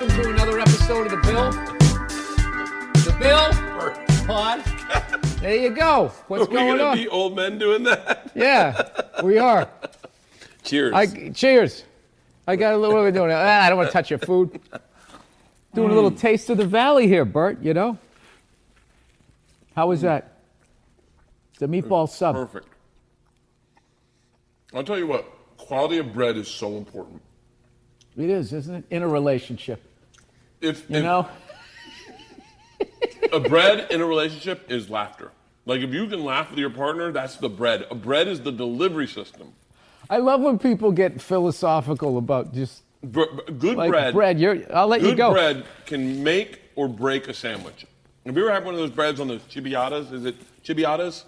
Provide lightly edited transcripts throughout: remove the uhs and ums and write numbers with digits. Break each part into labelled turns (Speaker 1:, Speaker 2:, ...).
Speaker 1: welcome to another episode of The Bill. The Bill Pod. There you go. What's going on?
Speaker 2: Are we going to be old men doing that?
Speaker 1: Yeah, we are.
Speaker 2: Cheers.
Speaker 1: Cheers. I got a little, what are we doing? I don't want to touch your food. Doing a little taste of the valley here, Bert, you know? How was that? The meatball sub.
Speaker 2: Perfect. I'll tell you what, quality of bread is so important.
Speaker 1: It is, isn't it? In a relationship.
Speaker 2: If
Speaker 1: know?
Speaker 2: A bread in a relationship is laughter. Like if you can laugh with your partner, that's the bread. A bread is the delivery system.
Speaker 1: I love when people get philosophical about just
Speaker 2: Good
Speaker 1: like
Speaker 2: bread.
Speaker 1: I'll let you go.
Speaker 2: Good bread can make or break a sandwich. Have you ever had one of those breads on the ciabattas? Is it ciabattas?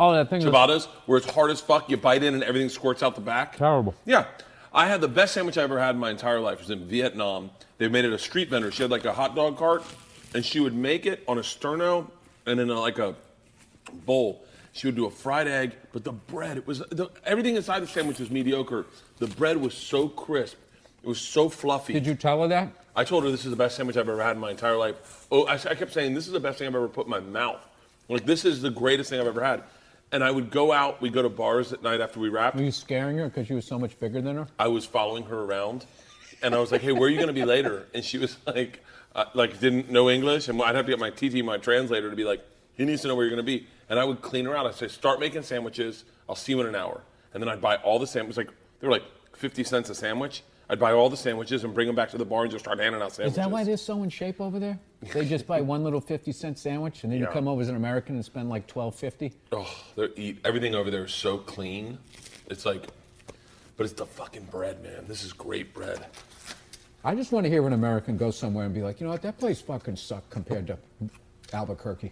Speaker 1: Oh, that thing.
Speaker 2: Ciabattas, where it's hard as fuck. You bite in and everything squirts out the back.
Speaker 1: Terrible.
Speaker 2: Yeah. I had the best sandwich I ever had in my entire life. It was in Vietnam. They made it a street vendor. She had like a hot dog cart, and she would make it on a sterno and in like a bowl. She would do a fried egg, but the bread, everything inside the sandwich was mediocre. The bread was so crisp. It was so fluffy.
Speaker 1: Did you tell her that?
Speaker 2: I told her this is the best sandwich I've ever had in my entire life. Oh, I kept saying, this is the best thing I've ever put in my mouth. Like, this is the greatest thing I've ever had. And I would go out, we'd go to bars at night after we wrapped.
Speaker 1: Were you scaring her because she was so much bigger than her?
Speaker 2: I was following her around, and I was like, hey, where are you going to be later? And she was like, didn't know English, and I'd have to get my TT, my translator, to be like, he needs to know where you're going to be. And I would clean her out. I'd say, start making sandwiches. I'll see you in an hour. And then I'd buy all the sandwiches. Like, they were like 50 cents a sandwich. I'd buy all the sandwiches and bring them back to the bar and just start handing out sandwiches.
Speaker 1: Is that why they're so in shape over there? They just buy one little 50-cent sandwich, and then you come over as an American and spend like $12.50?
Speaker 2: Oh, everything over there is so clean. It's like, but it's the fucking bread, man. This is great bread.
Speaker 1: I just want to hear an American go somewhere and be like, you know what, that place fucking sucked compared to Albuquerque.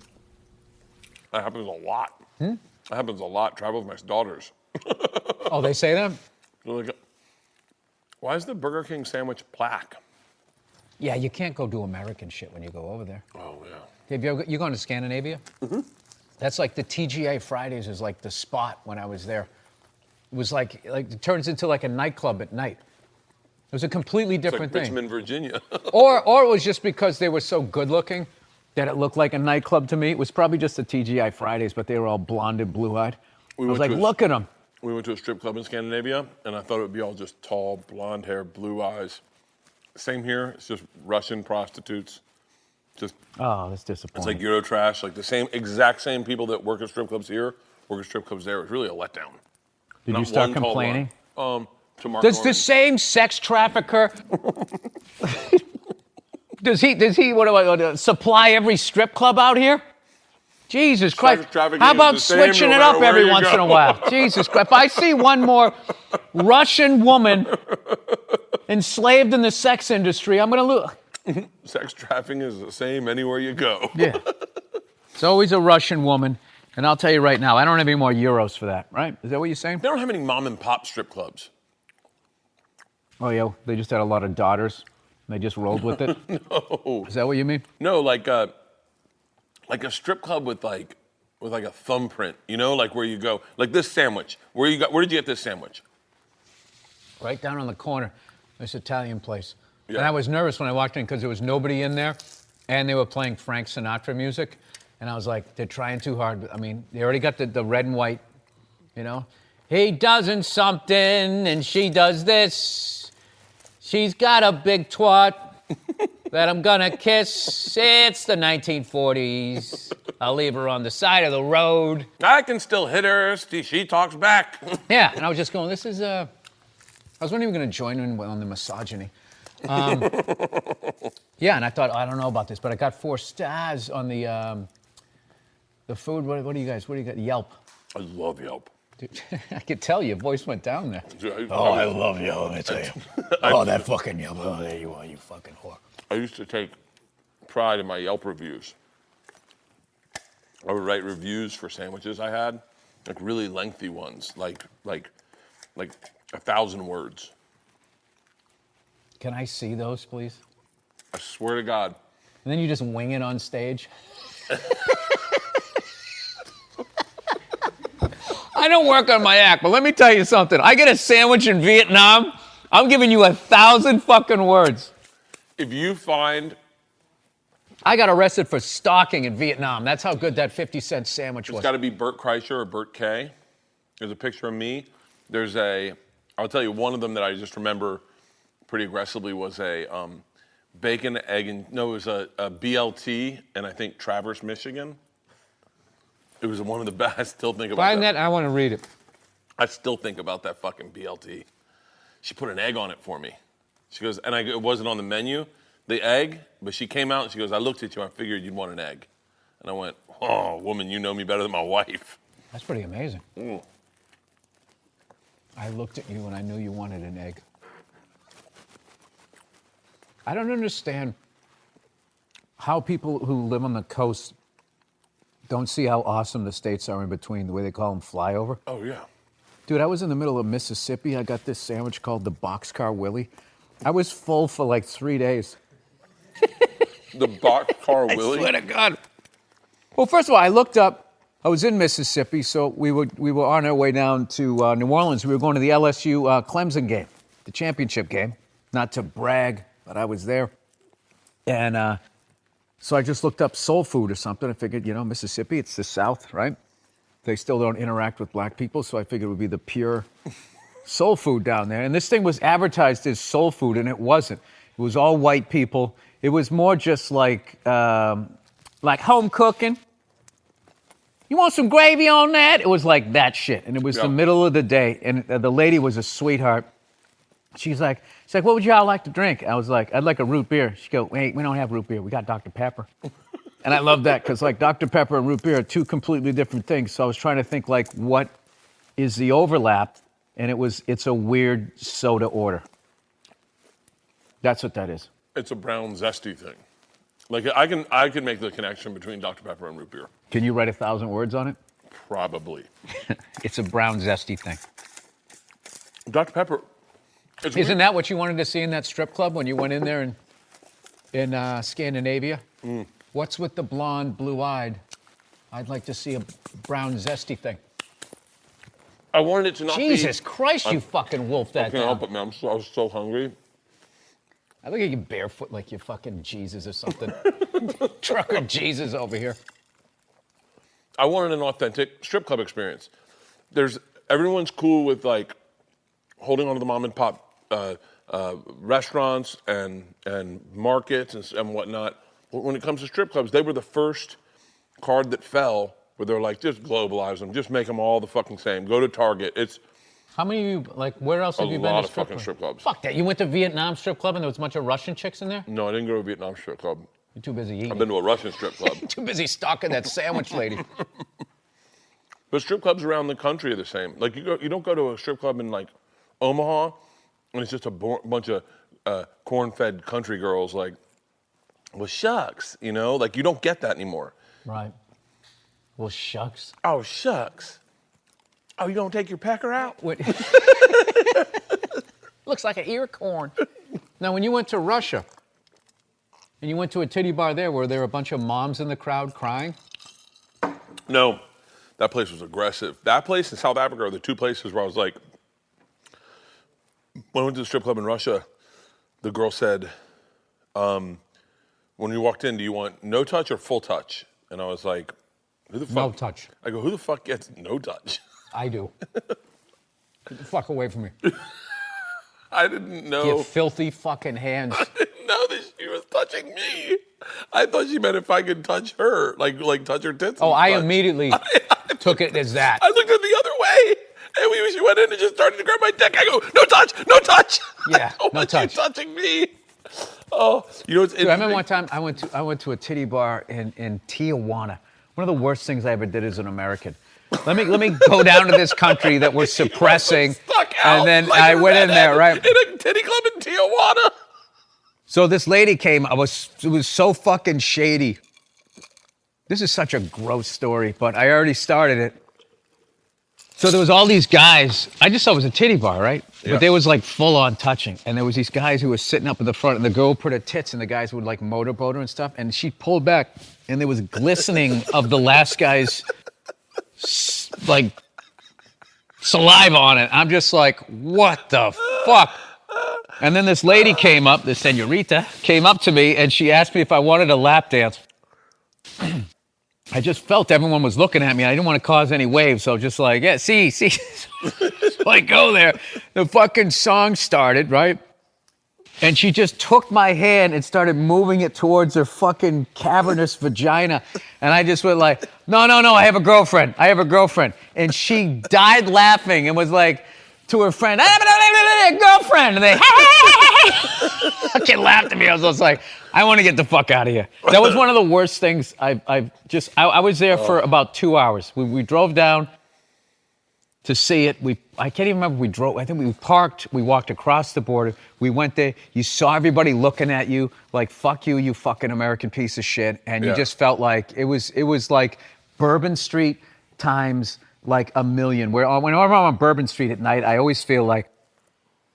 Speaker 2: That happens a lot. That happens a lot. Travel with my daughters.
Speaker 1: Oh, they say that?
Speaker 2: They're like, why is the Burger King sandwich black?
Speaker 1: Yeah, you can't go do American shit when you go over there.
Speaker 2: Oh, yeah.
Speaker 1: Have you gone to Scandinavia? Mm-hmm. That's like the TGA Fridays is like the spot when I was there. It was like it turns into like a nightclub at night. It was a completely different
Speaker 2: it's like
Speaker 1: thing.
Speaker 2: Richmond, Virginia.
Speaker 1: or it was just because they were so good looking that it looked like a nightclub to me. It was probably just the TGI Fridays, but they were all blonde and blue-eyed. I was like, look at them.
Speaker 2: We went to a strip club in Scandinavia, and I thought it would be all just tall, blonde hair, blue eyes. Same here. It's just Russian prostitutes.
Speaker 1: Oh, that's disappointing.
Speaker 2: It's like Eurotrash. Like the exact same people that work at strip clubs here work at strip clubs there. It's really a letdown.
Speaker 1: Did you start complaining?
Speaker 2: Does
Speaker 1: the same sex trafficker does he what do I supply every strip club out here? Jesus Christ. How about switching it up every once in a while? Jesus Christ. If I see one more Russian woman enslaved in the sex industry, I'm going to lose.
Speaker 2: Sex trafficking is the same anywhere you go.
Speaker 1: Yeah. It's always a Russian woman. And I'll tell you right now, I don't have any more euros for that, right? Is that what you're saying?
Speaker 2: They don't have any mom and pop strip clubs.
Speaker 1: Oh, yeah. They just had a lot of daughters. And they just rolled with it?
Speaker 2: No.
Speaker 1: Is that what you mean?
Speaker 2: No, like a strip club with a thumbprint, you know, like where you go, like this sandwich. Where did you get this sandwich?
Speaker 1: Right down on the corner, this Italian place.
Speaker 2: Yeah.
Speaker 1: And I was nervous when I walked in because there was nobody in there, and they were playing Frank Sinatra music, and I was like, they're trying too hard. I mean, they already got the red and white, you know. He doesn't something, and she does this. She's got a big twat that I'm gonna kiss. It's the 1940s. I'll leave her on the side of the road.
Speaker 2: I can still hit her. She talks back.
Speaker 1: Yeah, and I was just going, this is I wasn't even gonna join in on the misogyny. Yeah, and I thought, I don't know about this, but I got 4 stars on the food. What do you got? Yelp.
Speaker 2: I love Yelp.
Speaker 1: Dude, I could tell your voice went down there.
Speaker 2: I
Speaker 1: love Yelp, let me tell you. That fucking Yelp. Oh, there you are, you fucking whore.
Speaker 2: I used to take pride in my Yelp reviews. I would write reviews for sandwiches I had, like really lengthy ones, like 1,000 words.
Speaker 1: Can I see those, please?
Speaker 2: I swear to God.
Speaker 1: And then you just wing it on stage? I don't work on my act, but let me tell you something. I get a sandwich in Vietnam, I'm giving you 1,000 fucking words.
Speaker 2: If you find,
Speaker 1: I got arrested for stalking in Vietnam. That's how good that 50-cent sandwich was.
Speaker 2: it's got to be Bert Kreischer or Bert K. There's a picture of me. I'll tell you, one of them that I just remember pretty aggressively was a bacon, egg, and no, it was a BLT, and I think Traverse, Michigan. It was one of the best. I still think about
Speaker 1: Find that. I want to read it.
Speaker 2: I still think about that fucking BLT. She put an egg on it for me. She goes, and it wasn't on the menu, the egg, but she came out and she goes, I looked at you, I figured you'd want an egg. And I went, oh, woman, you know me better than my wife.
Speaker 1: That's pretty amazing. I looked at you and I knew you wanted an egg. I don't understand how people who live on the coast don't see how awesome the states are in between, the way they call them flyover.
Speaker 2: Oh, yeah.
Speaker 1: Dude, I was in the middle of Mississippi. I got this sandwich called the Boxcar Willie. I was full for like 3 days.
Speaker 2: The Boxcar Willie?
Speaker 1: I swear to God. Well, first of all, I looked up. I was in Mississippi, so we were on our way down to New Orleans. We were going to the LSU Clemson game, the championship game. Not to brag, but I was there. And so I just looked up soul food or something. I figured, Mississippi, it's the South, right? They still don't interact with black people, so I figured it would be the pure soul food down there. And this thing was advertised as soul food, and it wasn't. It was all white people. It was more just like home cooking. You want some gravy on that? It was like that shit. And it was the middle of the day, and the lady was a sweetheart. She's like, what would y'all like to drink? I was like, I'd like a root beer. She go, wait, we don't have root beer. We got Dr. Pepper. And I love that because like Dr. Pepper and root beer are two completely different things. So I was trying to think like what is the overlap, and it's a weird soda order. That's what that is.
Speaker 2: It's a brown zesty thing. Like I can make the connection between Dr. Pepper and root beer.
Speaker 1: Can you write 1,000 words on it?
Speaker 2: Probably.
Speaker 1: It's a brown zesty thing.
Speaker 2: Dr. Pepper.
Speaker 1: Isn't that what you wanted to see in that strip club when you went in there in Scandinavia? What's with the blonde, blue-eyed? I'd like to see a brown zesty thing.
Speaker 2: I wanted it to not be...
Speaker 1: Jesus Christ, you fucking wolfed that
Speaker 2: I can't
Speaker 1: down.
Speaker 2: help it, man. I was so hungry.
Speaker 1: I look at you barefoot like you're fucking Jesus or something. Trucker Jesus over here.
Speaker 2: I wanted an authentic strip club experience. Everyone's cool with like holding on to the mom and pop restaurants and markets and whatnot. But when it comes to strip clubs, they were the first card that fell where they're like, just globalize them, just make them all the fucking same. Go to Target. It's
Speaker 1: How many of you, like, where else have you been
Speaker 2: lot
Speaker 1: to
Speaker 2: of fucking strip clubs.
Speaker 1: Fuck that. You went to Vietnam strip club and there was a bunch of Russian chicks in there?
Speaker 2: No, I didn't go to a Vietnam strip club.
Speaker 1: You're too busy eating.
Speaker 2: I've been to a Russian strip club.
Speaker 1: Too busy stalking that sandwich lady.
Speaker 2: But strip clubs around the country are the same. Like you don't go to a strip club in like Omaha, and it's just a bunch of corn-fed country girls. Like, well, shucks, like you don't get that anymore.
Speaker 1: Right. Well, shucks.
Speaker 2: Oh, shucks. Oh, you don't take your pecker out?
Speaker 1: What? Looks like an ear corn. Now, when you went to Russia, and you went to a titty bar there, were there a bunch of moms in the crowd crying?
Speaker 2: No. That place was aggressive. That place and South Africa are the two places where I was like, when I went to the strip club in Russia, the girl said, when you walked in, do you want no touch or full touch? And I was like, who the fuck?
Speaker 1: No touch.
Speaker 2: I go, who the fuck gets no touch?
Speaker 1: I do. Get the fuck away from me.
Speaker 2: I didn't know.
Speaker 1: You filthy fucking hands.
Speaker 2: I didn't know that she was touching me. I thought she meant if I could touch her, like touch her tits.
Speaker 1: Oh, I immediately took it as that.
Speaker 2: I looked at the other way, and she went in and just started to grab my dick. I go, no touch, no touch.
Speaker 1: Yeah, no touch.
Speaker 2: She's touching me. Oh, it's
Speaker 1: Dude, I remember one time I went to a titty bar in Tijuana. One of the worst things I ever did as an American. Let me go down to this country that we're suppressing, and then I went in there, right?
Speaker 2: In a titty club in Tijuana.
Speaker 1: So this lady came. It was so fucking shady. This is such a gross story, but I already started it. So there was all these guys. I just thought it was a titty bar, right?
Speaker 2: Yeah.
Speaker 1: But there was like full on touching, and there was these guys who were sitting up in the front, and the girl put her tits, and the guys would like motorboat her and stuff, and she pulled back, and there was glistening of the last guy's like saliva on it. I'm just like, what the fuck? And then this lady came up, this senorita, came up to me, and she asked me if I wanted a lap dance. I just felt everyone was looking at me. I didn't want to cause any waves, so just like, yeah, see. So I go there. The fucking song started, right? And she just took my hand and started moving it towards her fucking cavernous vagina. And I just went like, no, I have a girlfriend. And she died laughing and was like, to her friend, I have a girlfriend. And they fucking laughed at me. I was just like, I want to get the fuck out of here. That was one of the worst things. I was there for about 2 hours. We drove down to see it. I can't even remember. We drove. I think we parked. We walked across the border. We went there. You saw everybody looking at you like, "Fuck you, you fucking American piece of shit." And you just felt like it was like Bourbon Street times like a million. Whenever I'm on Bourbon Street at night, I always feel like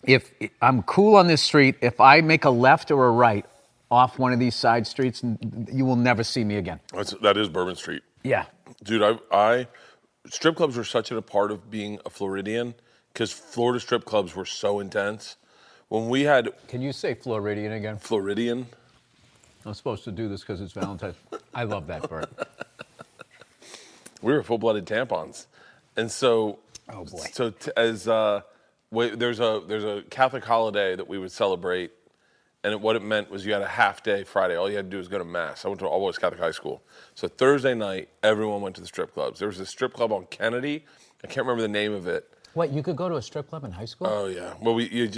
Speaker 1: if I'm cool on this street, if I make a left or a right off one of these side streets, you will never see me again.
Speaker 2: That is Bourbon Street.
Speaker 1: Yeah,
Speaker 2: Dude, strip clubs were such a part of being a Floridian because Florida strip clubs were so intense. When we had...
Speaker 1: Can you say Floridian again?
Speaker 2: Floridian?
Speaker 1: I'm supposed to do this because it's Valentine's. I love that, Bert.
Speaker 2: We were full-blooded tampons. And so...
Speaker 1: Oh, boy.
Speaker 2: So there's a Catholic holiday that we would celebrate, and what it meant was you had a half day Friday. All you had to do was go to Mass. I went to all boys Catholic high school. So Thursday night, everyone went to the strip clubs. There was a strip club on Kennedy. I can't remember the name of it.
Speaker 1: What, you could go to a strip club in high school?
Speaker 2: Oh, yeah. Well, you'd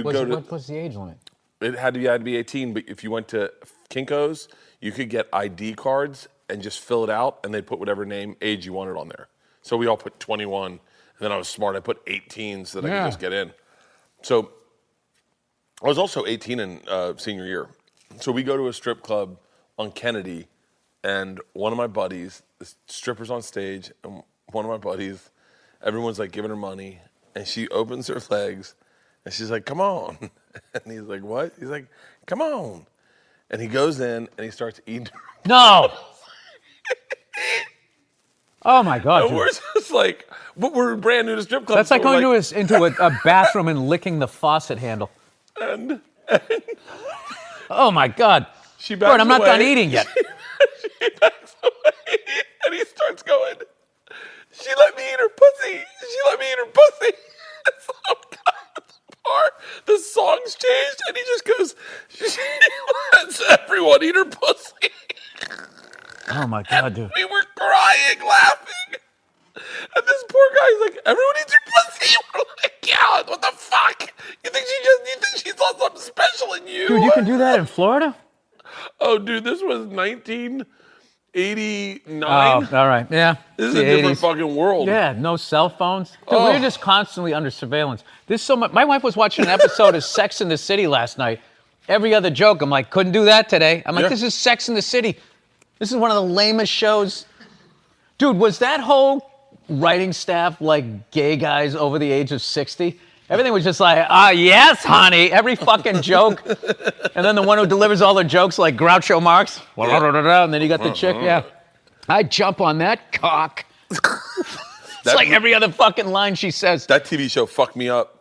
Speaker 2: go to...
Speaker 1: What was the age limit?
Speaker 2: It had to be 18, but if you went to Kinko's, you could get ID cards and just fill it out, and they'd put whatever age you wanted on there. So we all put 21, and then I was smart. I put 18 so that I could just get in. So I was also 18 in senior year. So we go to a strip club on Kennedy, and one of my buddies, the stripper's on stage, and one of my buddies, everyone's like giving her money, and she opens her legs, and she's like, "Come on." And he's like, "What?" He's like, "Come on." And he goes in, and he starts eating her.
Speaker 1: No! Oh, my God.
Speaker 2: And we're just like, but we're brand new to strip clubs.
Speaker 1: That's like going into a bathroom and licking the faucet handle.
Speaker 2: And
Speaker 1: oh, my God.
Speaker 2: She backs
Speaker 1: Bert, I'm not
Speaker 2: away.
Speaker 1: done eating yet.
Speaker 2: She backs away, and he starts going, "She let me eat her pussy. She let me eat her pussy." So the song's changed, and he just goes, "She lets everyone eat her pussy."
Speaker 1: Oh, my God, dude.
Speaker 2: We were crying, laughing. And this poor guy's like, "Everyone eats your pussy." We're like, "Yeah, what the fuck? You think she saw something special in you?"
Speaker 1: Dude, you can do that in Florida?
Speaker 2: Oh, dude, this was 1989.
Speaker 1: Oh, all right. Yeah.
Speaker 2: This is
Speaker 1: the
Speaker 2: a different
Speaker 1: 80s.
Speaker 2: fucking world.
Speaker 1: Yeah, no cell phones. Dude, we're just constantly under surveillance. There's so much. My wife was watching an episode of Sex in the City last night. Every other joke, I'm like, couldn't do that today. I'm like, This is Sex in the City. This is one of the lamest shows. Dude, was that whole writing staff like gay guys over the age of 60? Everything was just like, yes, honey. Every fucking joke. And then the one who delivers all the jokes like Groucho Marx. And then you got the chick, I'd jump on that cock. It's like every other fucking line she says.
Speaker 2: That TV show fucked me up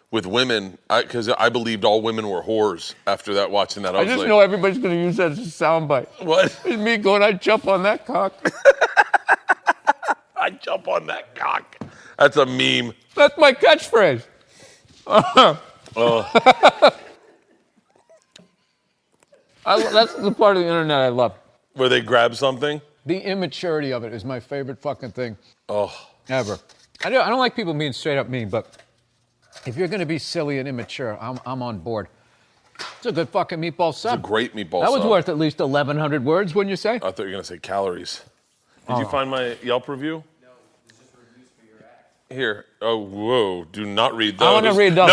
Speaker 2: with women because I believed all women were whores after that, watching that.
Speaker 1: I just know everybody's going to use that as a soundbite.
Speaker 2: What?
Speaker 1: It's me going, I'd jump on that cock.
Speaker 2: I'd jump on that cock. That's a meme.
Speaker 1: That's my catchphrase. That's the part of the internet I love.
Speaker 2: Where they grab something?
Speaker 1: The immaturity of it is my favorite fucking thing
Speaker 2: Oh.
Speaker 1: ever. I don't like people being straight up mean, but if you're going to be silly and immature, I'm on board. It's a good fucking meatball sub.
Speaker 2: It's a great meatball
Speaker 1: That was
Speaker 2: sub.
Speaker 1: worth at least 1,100 words, wouldn't you say?
Speaker 2: I thought you were going to say calories. Did you find my Yelp review?
Speaker 3: No, it's just reviews for your act.
Speaker 2: Here. Oh, whoa. Do not read those.
Speaker 1: I want to read those.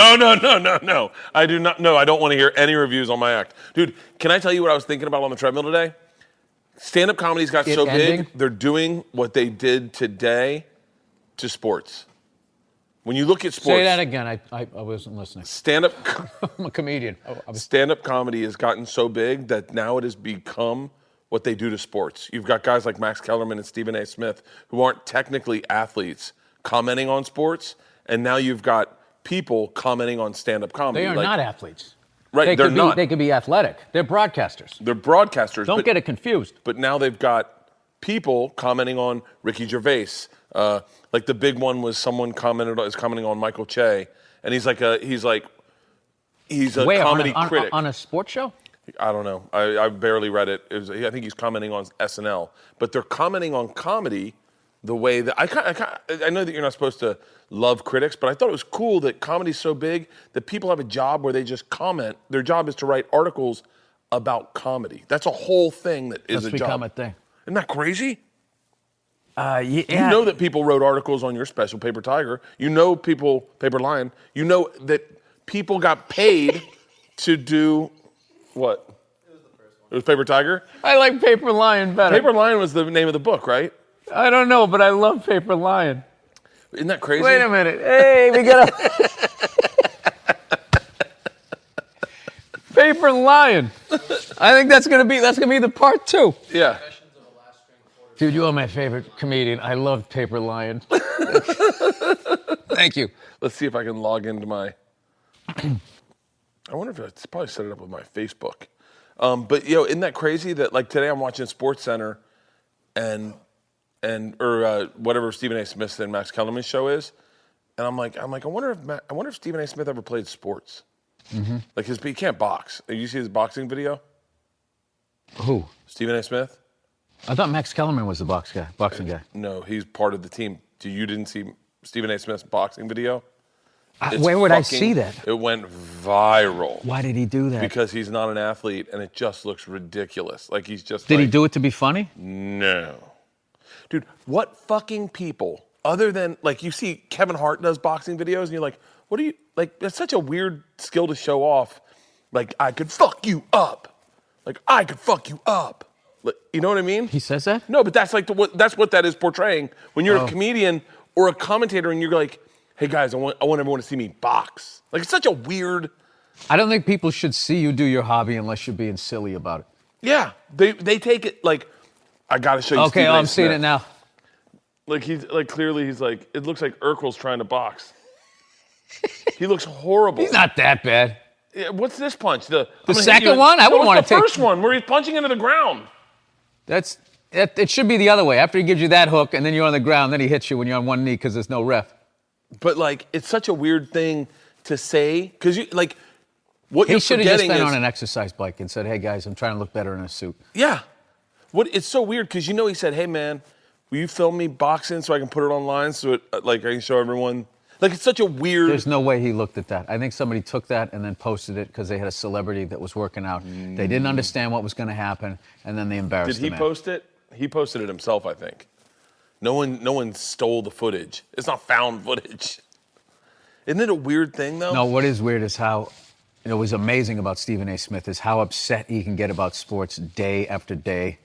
Speaker 2: No. I do not. No, I don't want to hear any reviews on my act. Dude, can I tell you what I was thinking about on the treadmill today? Stand-up comedy's got so
Speaker 1: ending?
Speaker 2: big, they're doing what they did today to sports. When you look at sports...
Speaker 1: Say that again. I wasn't listening.
Speaker 2: Stand-up...
Speaker 1: I'm a comedian.
Speaker 2: Stand-up comedy has gotten so big that now it has become what they do to sports. You've got guys like Max Kellerman and Stephen A. Smith who aren't technically athletes commenting on sports, and now you've got people commenting on stand-up comedy.
Speaker 1: They are not athletes.
Speaker 2: Right, they're not.
Speaker 1: They could be athletic. They're broadcasters.
Speaker 2: They're broadcasters.
Speaker 1: Don't get it confused.
Speaker 2: But now they've got people commenting on Ricky Gervais. Like the big one was someone commenting on Michael Che, and he's a comedy critic
Speaker 1: on a sports show.
Speaker 2: I don't know. I barely read it. I think he's commenting on SNL, but they're commenting on comedy the way that I know that you're not supposed to love critics, but I thought it was cool that comedy's so big that people have a job where they just comment. Their job is to write articles about comedy. That's a whole thing that is
Speaker 1: That's
Speaker 2: a job.
Speaker 1: become a thing.
Speaker 2: Isn't that crazy?
Speaker 1: Yeah.
Speaker 2: You know that people wrote articles on your special, Paper Tiger. You know Paper Lion. You know that people got paid to do what? It was the first one. It was Paper Tiger?
Speaker 1: I like Paper Lion better.
Speaker 2: Paper Lion was the name of the book, right?
Speaker 1: I don't know, but I love Paper Lion.
Speaker 2: Isn't that crazy?
Speaker 1: Wait a minute. Hey, we got a Paper Lion. I think that's gonna be the part 2.
Speaker 2: Yeah.
Speaker 1: Dude, you are my favorite comedian. I love Paper Lion. Thank you.
Speaker 2: Let's see if I can log into my. I wonder if it's probably set it up with my Facebook. But isn't that crazy that like today I'm watching SportsCenter, or whatever Stephen A. Smith and Max Kellerman's show is, and I'm like I wonder if Stephen A. Smith ever played sports. Mm-hmm. Like he can't box. You see his boxing video?
Speaker 1: Who?
Speaker 2: Stephen A. Smith?
Speaker 1: I thought Max Kellerman was the boxing guy.
Speaker 2: No, he's part of the team. You didn't see Stephen A. Smith's boxing video?
Speaker 1: Where would I see that?
Speaker 2: It went viral.
Speaker 1: Why did he do that?
Speaker 2: Because he's not an athlete, and it just looks ridiculous. Like he's just.
Speaker 1: Did he do it to be funny?
Speaker 2: No, dude. What fucking people? Other than like you see Kevin Hart does boxing videos, and you're like, what do you like? That's such a weird skill to show off. Like I could fuck you up. Like I could fuck you up. You know what I mean?
Speaker 1: He says that?
Speaker 2: No, but that's like that's what that is portraying. When you're a comedian or a commentator and you're like, hey guys, I want everyone to see me box. Like it's such a weird.
Speaker 1: I don't think people should see you do your hobby unless you're being silly about it.
Speaker 2: Yeah, they take it like, I gotta show you.
Speaker 1: Okay,
Speaker 2: Stephen A.
Speaker 1: I'm seeing
Speaker 2: Smith.
Speaker 1: it now.
Speaker 2: Like he's like clearly he's like it looks like Urkel's trying to box. He looks horrible.
Speaker 1: He's not that bad.
Speaker 2: Yeah, what's this punch? The
Speaker 1: second one? I wouldn't want to
Speaker 2: the
Speaker 1: take
Speaker 2: first one where he's punching into the ground.
Speaker 1: It should be the other way. After he gives you that hook and then you're on the ground, then he hits you when you're on one knee because there's no ref.
Speaker 2: But like, it's such a weird thing to say because you like what
Speaker 1: He
Speaker 2: you're
Speaker 1: should have just
Speaker 2: forgetting
Speaker 1: been
Speaker 2: is
Speaker 1: on an exercise bike and said, "Hey guys, I'm trying to look better in a suit."
Speaker 2: yeah. What it's so weird because he said, "Hey man, will you film me boxing so I can put it online so I can show everyone." Like it's such a weird.
Speaker 1: There's no way he looked at that. I think somebody took that and then posted it because they had a celebrity that was working out. They didn't understand what was going to happen, and then they embarrassed
Speaker 2: Did he
Speaker 1: the man.
Speaker 2: post it? He posted it himself, I think. No one stole the footage. It's not found footage. Isn't it a weird thing though?
Speaker 1: No, what is weird is how it was amazing about Stephen A. Smith is how upset he can get about sports day after day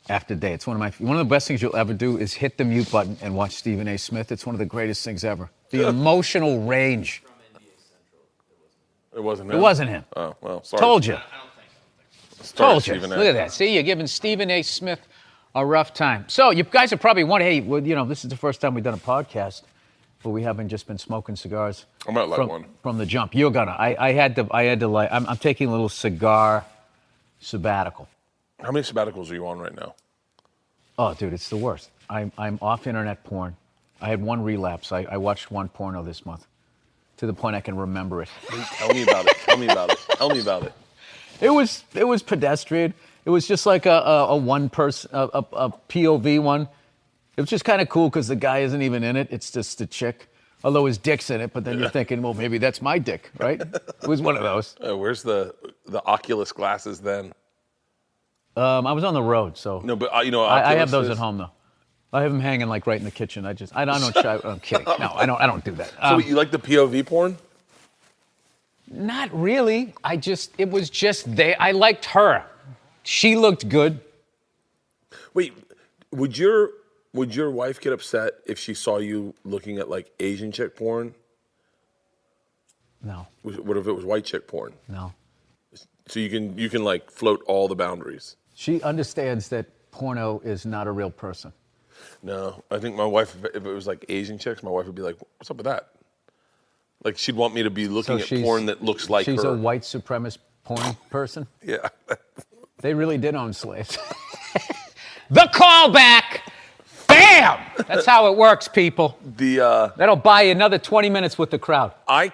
Speaker 1: after day. It's one of the best things you'll ever do is hit the mute button and watch Stephen A. Smith. It's one of the greatest things ever. The emotional range.
Speaker 2: It wasn't him.
Speaker 1: It wasn't him.
Speaker 2: Oh well, sorry.
Speaker 1: Told you.
Speaker 2: Sorry,
Speaker 1: Told you.
Speaker 2: Stephen A.
Speaker 1: Look at that. See, you're giving Stephen A. Smith a rough time. So you guys are probably wondering, hey, well, this is the first time we've done a podcast where we haven't just been smoking cigars.
Speaker 2: I might light one.
Speaker 1: From the jump. You're gonna. I had to light. I'm taking a little cigar sabbatical.
Speaker 2: How many sabbaticals are you on right now?
Speaker 1: Oh, dude, it's the worst. I'm off internet porn. I had one relapse. I watched one porno this month to the point I can remember it.
Speaker 2: Tell me about it. Tell me about it. Tell me about it.
Speaker 1: It was pedestrian. It was just like a one person, a POV one. It was just kind of cool because the guy isn't even in it. It's just the chick. Although his dick's in it, but then you're thinking, well, maybe that's my dick, right? It was one of those.
Speaker 2: Where's the Oculus glasses then?
Speaker 1: I was on the road, so.
Speaker 2: No, but
Speaker 1: I have those
Speaker 2: Oculus
Speaker 1: at home though. I have them hanging like right in the kitchen. I don't try. I'm kidding. No, I don't do that.
Speaker 2: So you like the POV porn?
Speaker 1: Not really. It was just there. I liked her. She looked good.
Speaker 2: Wait, would your wife get upset if she saw you looking at like Asian chick porn?
Speaker 1: No.
Speaker 2: What if it was white chick porn?
Speaker 1: No.
Speaker 2: So you can like float all the boundaries.
Speaker 1: She understands that porno is not a real person.
Speaker 2: No, I think my wife, if it was like Asian chicks, my wife would be like, "What's up with that?" Like she'd want me to be looking at
Speaker 1: she's-
Speaker 2: porn that looks like
Speaker 1: She's
Speaker 2: her.
Speaker 1: a white supremacist porn person.
Speaker 2: Yeah.
Speaker 1: They really did own slaves. The callback! Bam! That's how it works, people. That'll buy you another 20 minutes with the crowd.
Speaker 2: I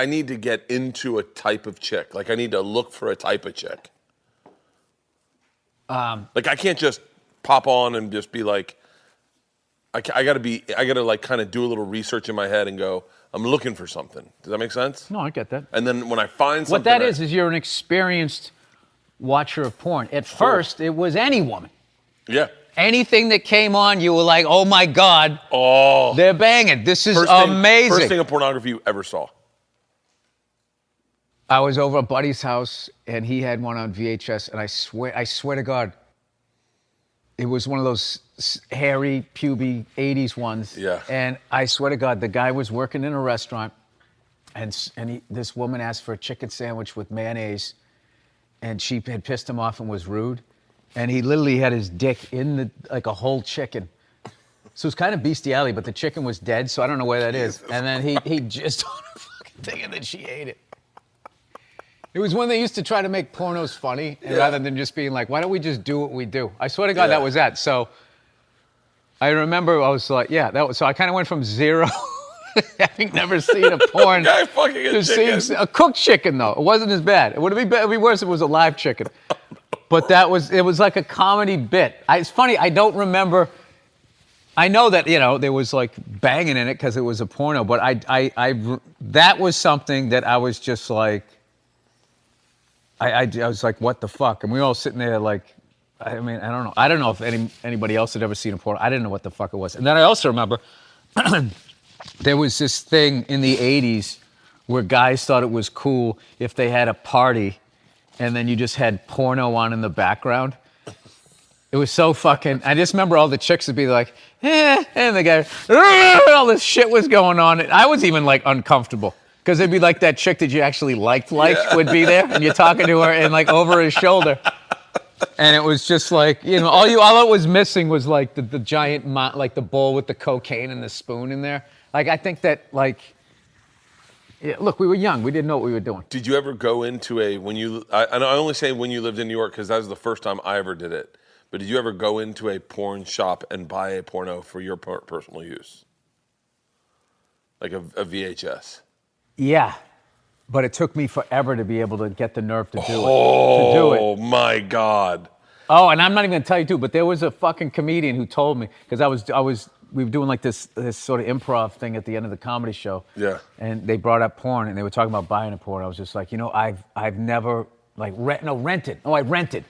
Speaker 2: need to get into a type of chick. Like I need to look for a type of chick. Like I can't just pop on and just be like, I gotta like kind of do a little research in my head and go, I'm looking for something. Does that make sense?
Speaker 1: No, I get that.
Speaker 2: And then when I find something.
Speaker 1: What that is you're an experienced watcher of porn. At first, it was any woman.
Speaker 2: Yeah.
Speaker 1: Anything that came on, you were like, oh my God,
Speaker 2: Oh.
Speaker 1: they're banging. This is amazing.
Speaker 2: First thing of pornography you ever saw.
Speaker 1: I was over at Buddy's house, and he had one on VHS, and I swear to God, it was one of those hairy, puby 80s ones.
Speaker 2: Yeah.
Speaker 1: And I swear to God, the guy was working in a restaurant, and this woman asked for a chicken sandwich with mayonnaise, and she had pissed him off and was rude. And he literally had his dick in like a whole chicken. So it's kind of bestiality, but the chicken was dead, so I don't know where that is. And then he just on a fucking thing, and then she ate it. It was when they used to try to make pornos funny, and rather than just being like, why don't we just do what we do? I swear to God, that was that. So I remember I was like, so I kind of went from zero, having never seen a porn,
Speaker 2: Guy fucking a
Speaker 1: to
Speaker 2: chicken.
Speaker 1: seeing a cooked chicken, though. It wasn't as bad. It would be worse if it was a live chicken. But it was like a comedy bit. It's funny, I don't remember. I know that, there was like banging in it because it was a porno, but that was something that I was just like, I was like, what the fuck? And we were all sitting there like, I don't know. I don't know if anybody else had ever seen a porno. I didn't know what the fuck it was. And then I also remember there was this thing in the 80s where guys thought it was cool if they had a party and then you just had porno on in the background. It was so fucking, I just remember all the chicks would be like, and the guy, all this shit was going on. And I was even like uncomfortable because it'd be like that chick that you actually liked would be there and you're talking to her and like over his shoulder. And it was just like, all it was missing was like the giant, like the bowl with the cocaine and the spoon in there. Like, I think that look, we were young. We didn't know what we were doing.
Speaker 2: Did you ever go into I only say when you lived in New York because that was the first time I ever did it. But did you ever go into a porn shop and buy a porno for your personal use? Like a VHS?
Speaker 1: Yeah. But it took me forever to be able to get the nerve to do it.
Speaker 2: Oh, my God.
Speaker 1: Oh, and I'm not even going to tell you, too, but there was a fucking comedian who told me, because we were doing like this sort of improv thing at the end of the comedy show.
Speaker 2: Yeah.
Speaker 1: And they brought up porn, and they were talking about buying a porn. I was just like, I've never, like, rented. Oh, I rented.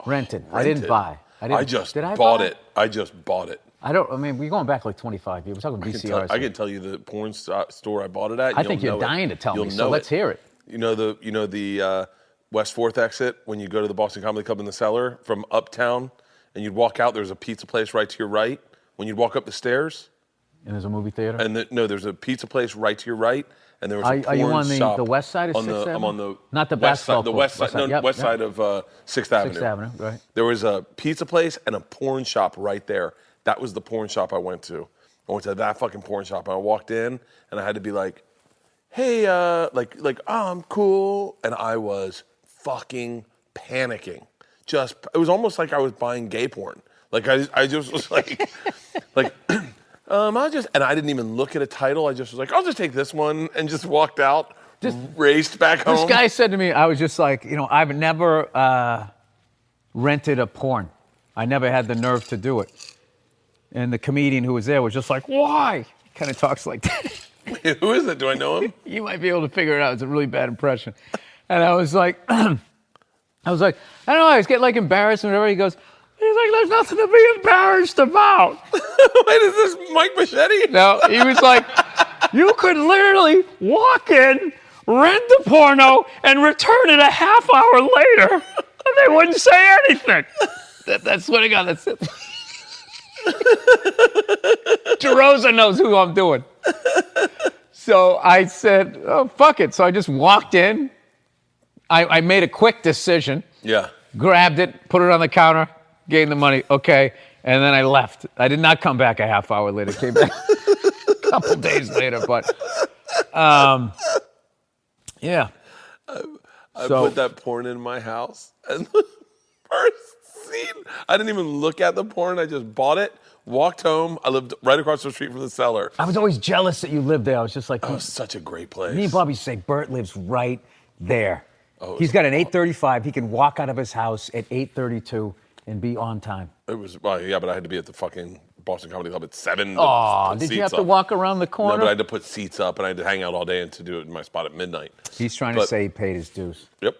Speaker 1: Rented. I didn't buy.
Speaker 2: I just
Speaker 1: Did I
Speaker 2: bought
Speaker 1: buy?
Speaker 2: it. I just bought it.
Speaker 1: We're going back like 25 years. We're talking VCRs.
Speaker 2: I can tell you the porn store I bought it at.
Speaker 1: I think you're dying to tell me, so let's hear it.
Speaker 2: You know the West 4th exit when you go to the Boston Comedy Club in the cellar from uptown, and you'd walk out. There's a pizza place right to your right. When you'd walk up the stairs,
Speaker 1: and there's a movie theater.
Speaker 2: And there's a pizza place right to your right, and there was a porn
Speaker 1: Are you on
Speaker 2: shop
Speaker 1: the west side of 6th Avenue?
Speaker 2: I'm on the
Speaker 1: not the
Speaker 2: west
Speaker 1: basketball
Speaker 2: side. The
Speaker 1: court.
Speaker 2: west side. No, west side of 6th Avenue.
Speaker 1: 6th Avenue, right?
Speaker 2: There was a pizza place and a porn shop right there. That was the porn shop I went to. I went to that fucking porn shop, and I walked in, and I had to be like, "Hey, oh, I'm cool," and I was fucking panicking. It was almost like I was buying gay porn. Like I just was like, and I didn't even look at a title. I just was like, I'll just take this one, and just walked out, raced back home.
Speaker 1: This guy said to me, I was just like, I've never rented a porn. I never had the nerve to do it. And the comedian who was there was just like, why? He kind of talks like that.
Speaker 2: Wait, who is it? Do I know him?
Speaker 1: You might be able to figure it out. It's a really bad impression. And I was like, I don't know. I was getting like embarrassed and whatever. He's like, there's nothing to be embarrassed about.
Speaker 2: Wait, is this Mike Machete?
Speaker 1: No, he was like, you could literally walk in, rent the porno, and return it a half hour later, and they wouldn't say anything. That's what I got. That's it. DeRosa knows who I'm doing. So I said, oh, fuck it. So I just walked in. I made a quick decision.
Speaker 2: Yeah.
Speaker 1: Grabbed it, put it on the counter, gave the money. Okay. And then I left. I did not come back a half hour later. Came back a couple days later. But Yeah.
Speaker 2: I
Speaker 1: So-
Speaker 2: put that porn in my house, and the first scene, I didn't even look at the porn. I just bought it, walked home. I lived right across the street from the cellar.
Speaker 1: I was always jealous that you lived there. I was just like,
Speaker 2: Oh, such a great place.
Speaker 1: me and Bobby say Bert lives right there.
Speaker 2: Oh,
Speaker 1: He's got an 8:35. He can walk out of his house at 8:32 and be on time.
Speaker 2: It was, well, yeah, but I had to be at the fucking Boston Comedy Club at 7.
Speaker 1: Oh,
Speaker 2: put
Speaker 1: did you
Speaker 2: seats
Speaker 1: have to
Speaker 2: up.
Speaker 1: walk around the
Speaker 2: No,
Speaker 1: corner?
Speaker 2: but I had to put seats up, and I had to hang out all day and to do it in my spot at midnight.
Speaker 1: He's trying to
Speaker 2: But-
Speaker 1: say he paid his dues.
Speaker 2: Yep.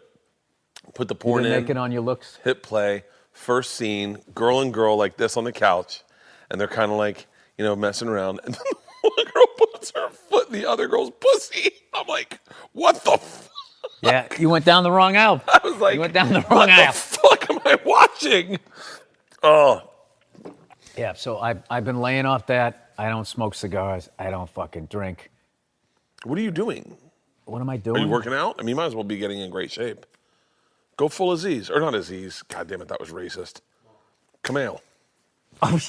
Speaker 2: Put the
Speaker 1: You
Speaker 2: porn
Speaker 1: didn't
Speaker 2: in.
Speaker 1: make it on your looks?
Speaker 2: Hit play. First scene, girl and girl like this on the couch, and they're kind of like, messing around. And then one girl puts her foot in the other girl's pussy. I'm like, what the fuck?
Speaker 1: Yeah, you went down the wrong aisle.
Speaker 2: I was like,
Speaker 1: You went down the
Speaker 2: what
Speaker 1: wrong
Speaker 2: the
Speaker 1: aisle.
Speaker 2: fuck am I watching? Oh,
Speaker 1: Yeah, so I've been laying off that. I don't smoke cigars. I don't fucking drink.
Speaker 2: what are you doing?
Speaker 1: What am I
Speaker 2: Are
Speaker 1: doing?
Speaker 2: you working out? I mean, you might as well be getting in great shape. Go full Aziz. Or not Aziz. God damn it, that was racist. Kamal.
Speaker 1: Oh,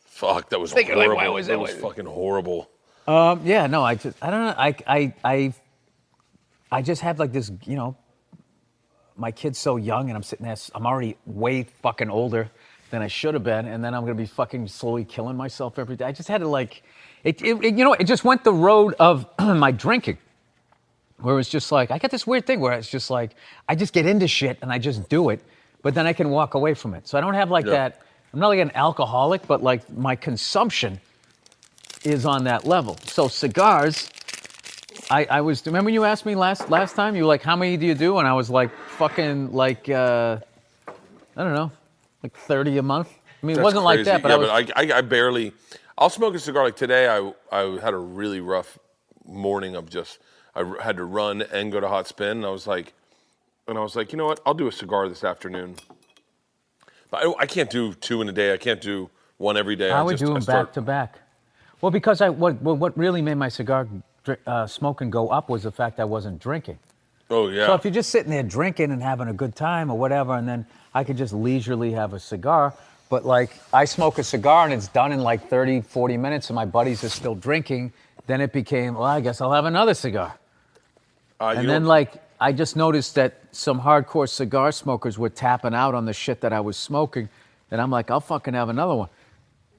Speaker 2: Fuck, that was
Speaker 1: Thinking, like,
Speaker 2: horrible.
Speaker 1: why was
Speaker 2: that
Speaker 1: that
Speaker 2: was
Speaker 1: way?
Speaker 2: fucking horrible.
Speaker 1: yeah, no, I don't know. I just have like this, my kid's so young and I'm sitting there, I'm already way fucking older than I should have been, and then I'm gonna be fucking slowly killing myself every day. I just had to like, it just went the road of my drinking, where it's just like, I got this weird thing where it's just like, I just get into shit and I just do it, but then I can walk away from it. So I don't have like
Speaker 2: Yeah.
Speaker 1: that, I'm not like an alcoholic, but like my consumption is on that level. So cigars, I was, remember when you asked me last time, you were like, how many do you do? And I was like, fucking like, I don't know, like 30 a month. I mean, it
Speaker 2: That's
Speaker 1: wasn't like
Speaker 2: crazy.
Speaker 1: that, but
Speaker 2: yeah,
Speaker 1: I was,
Speaker 2: but I barely. I'll smoke a cigar. Like today, I had a really rough morning of just. Had to run and go to hot spin. And I was like, you know what? I'll do a cigar this afternoon. But I can't do 2 in a day. I can't do one every day.
Speaker 1: I would do them back to back. Well, because what really made my cigar smoking go up was the fact I wasn't drinking.
Speaker 2: Oh yeah.
Speaker 1: So if you're just sitting there drinking and having a good time or whatever, and then I could just leisurely have a cigar. But like I smoke a cigar and it's done in like 30, 40 minutes and my buddies are still drinking, then it became, well, I guess I'll have another cigar. And then like I just noticed that some hardcore cigar smokers were tapping out on the shit that I was smoking. And I'm like, I'll fucking have another one.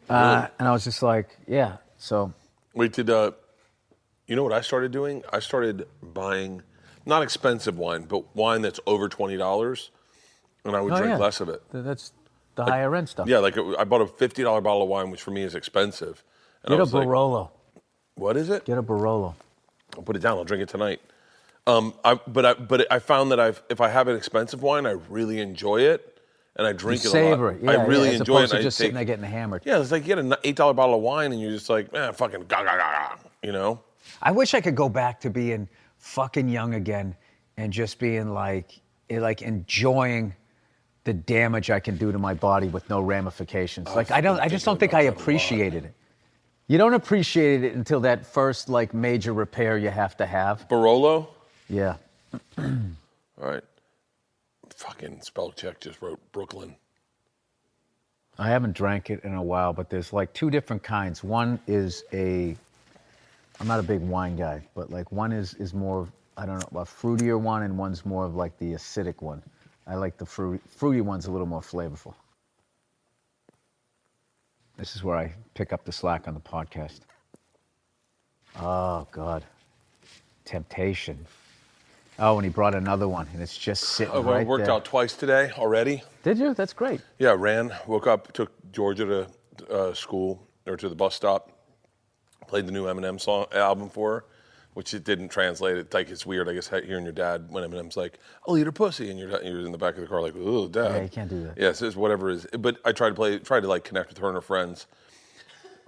Speaker 1: And I was just like, yeah. So
Speaker 2: Wait, you know what I started doing? I started buying not expensive wine, but wine that's over $20, and I would drink less of it.
Speaker 1: That's the higher end stuff.
Speaker 2: Yeah, like I bought a $50 bottle of wine, which for me is expensive. And
Speaker 1: Get
Speaker 2: I
Speaker 1: a
Speaker 2: was like,
Speaker 1: Barolo.
Speaker 2: what is it?
Speaker 1: Get a Barolo.
Speaker 2: I'll put it down. I'll drink it tonight. But I found that if I have an expensive wine, I really enjoy it, and I drink it a lot.
Speaker 1: Savor it. Yeah,
Speaker 2: I really
Speaker 1: as
Speaker 2: enjoy it.
Speaker 1: opposed to
Speaker 2: and I
Speaker 1: just sitting there
Speaker 2: take-
Speaker 1: getting hammered.
Speaker 2: Yeah, it's like you get an $8 bottle of wine, and you're just like, man, fucking ga ga ga ga,
Speaker 1: I wish I could go back to being fucking young again and just being like enjoying the damage I can do to my body with no ramifications. Like I just don't think I appreciated it. You don't appreciate it until that first like major repair you have to have.
Speaker 2: Barolo.
Speaker 1: Yeah.
Speaker 2: All right. Fucking spell check just wrote Brooklyn.
Speaker 1: I haven't drank it in a while, but there's like two different kinds. One is I'm not a big wine guy, but like one is more of, I don't know, a fruitier one, and one's more of like the acidic one. I like the fruity one's a little more flavorful. This is where I pick up the slack on the podcast. Oh, God. Temptation. Oh, and he brought another one, and it's just sitting
Speaker 2: I
Speaker 1: right
Speaker 2: worked
Speaker 1: there.
Speaker 2: out twice today already.
Speaker 1: Did you? That's great.
Speaker 2: Yeah, ran, woke up, took Georgia to school, or to the bus stop, played the new Eminem album for her, which it didn't translate. It's weird, I guess, hearing your dad when Eminem's like, I'll eat her pussy, and you're in the back of the car like, oh, Dad.
Speaker 1: Yeah, you can't do that.
Speaker 2: Yes, it's whatever it is. But I tried to like connect with her and her friends.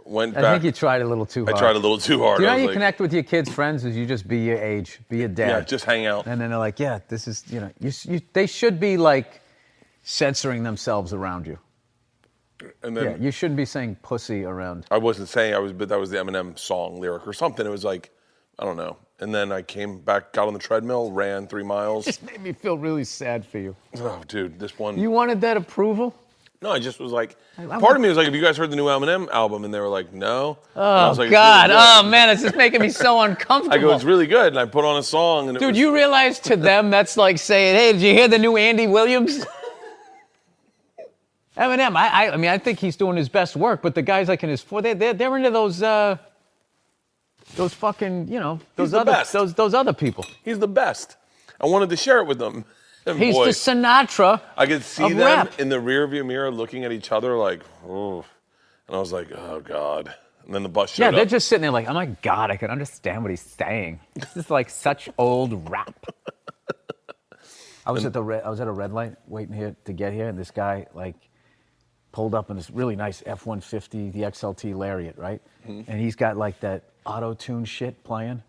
Speaker 2: Went
Speaker 1: I
Speaker 2: back.
Speaker 1: think you tried a little too hard.
Speaker 2: I tried a little too hard.
Speaker 1: Do you know
Speaker 2: I
Speaker 1: how
Speaker 2: was
Speaker 1: you
Speaker 2: like,
Speaker 1: connect with your kids' friends is you just be your age, be a dad.
Speaker 2: Yeah, just hang out.
Speaker 1: And then they're like, yeah, this is, they should be like censoring themselves around you.
Speaker 2: And then
Speaker 1: Yeah, you shouldn't be saying pussy around.
Speaker 2: I wasn't saying but that was the Eminem song lyric or something. It was like, I don't know. And then I came back, got on the treadmill, ran 3 miles.
Speaker 1: It made me feel really sad for you.
Speaker 2: Oh, dude, this one.
Speaker 1: You wanted that approval?
Speaker 2: No, I just was like, part of me was like, have you guys heard the new Eminem album? And they were like, no. And I
Speaker 1: Oh,
Speaker 2: was like,
Speaker 1: God.
Speaker 2: "It's really
Speaker 1: Oh,
Speaker 2: good."
Speaker 1: man, it's just making me so uncomfortable.
Speaker 2: I go, it's really good. And I put on a song. And it
Speaker 1: Dude,
Speaker 2: was,
Speaker 1: you realize to them that's like saying, hey, did you hear the new Andy Williams? Eminem, I mean, I think he's doing his best work, but the guys like in his they're into those fucking, you know,
Speaker 2: He's the best.
Speaker 1: those other people.
Speaker 2: He's the best. I wanted to share it with them. And
Speaker 1: He's
Speaker 2: boy,
Speaker 1: the Sinatra.
Speaker 2: I could see
Speaker 1: of
Speaker 2: them
Speaker 1: rap.
Speaker 2: in the rearview mirror looking at each other like, oh. And I was like, oh, God. And then the bus showed
Speaker 1: Yeah,
Speaker 2: up.
Speaker 1: they're just sitting there like, oh my God, I can understand what he's saying. This is like such old rap. I was at a red light waiting here to get here, and this guy like pulled up in this really nice F-150, the XLT Lariat, right?
Speaker 2: Mm-hmm.
Speaker 1: And he's got like that auto-tune shit playing,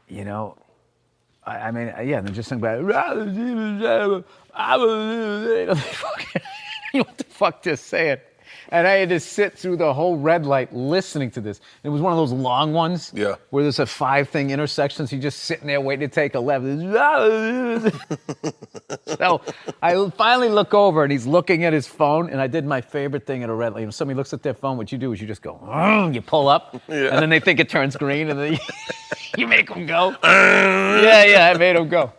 Speaker 1: you know. I mean, yeah, and they're just saying about, what the fuck just say it? And I had to sit through the whole red light listening to this. It was one of those long ones
Speaker 2: Yeah.
Speaker 1: where there's a 5-thing intersection, so you're just sitting there waiting to take a left. So I finally look over, and he's looking at his phone, and I did my favorite thing at a red light. When somebody looks at their phone, what you do is you just go, you pull up,
Speaker 2: Yeah.
Speaker 1: and then they think it turns green, and then you make them go. Yeah, I made them go.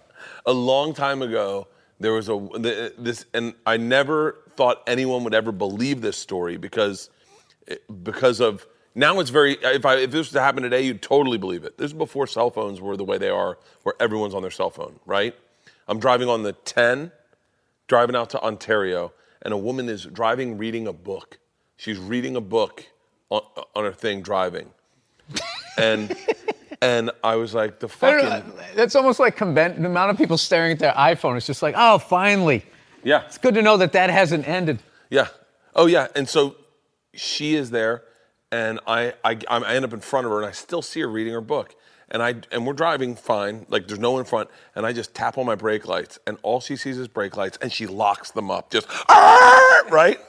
Speaker 2: A long time ago, there was this, and I never thought anyone would ever believe this story because of now it's very. If this was to happen today, you'd totally believe it. This is before cell phones were the way they are, where everyone's on their cell phone, right? I'm driving on the 10, driving out to Ontario, and a woman is driving, reading a book. She's reading a book on her thing, driving, and. And I was like, the fucking...
Speaker 1: That's almost like the amount of people staring at their iPhone. It's just like, oh, finally.
Speaker 2: Yeah.
Speaker 1: It's good to know that hasn't ended.
Speaker 2: Yeah. Oh, yeah. And so she is there, and I end up in front of her, and I still see her reading her book. And we're driving fine, like there's no one in front, and I just tap on my brake lights, and all she sees is brake lights, and she locks them up, just, right?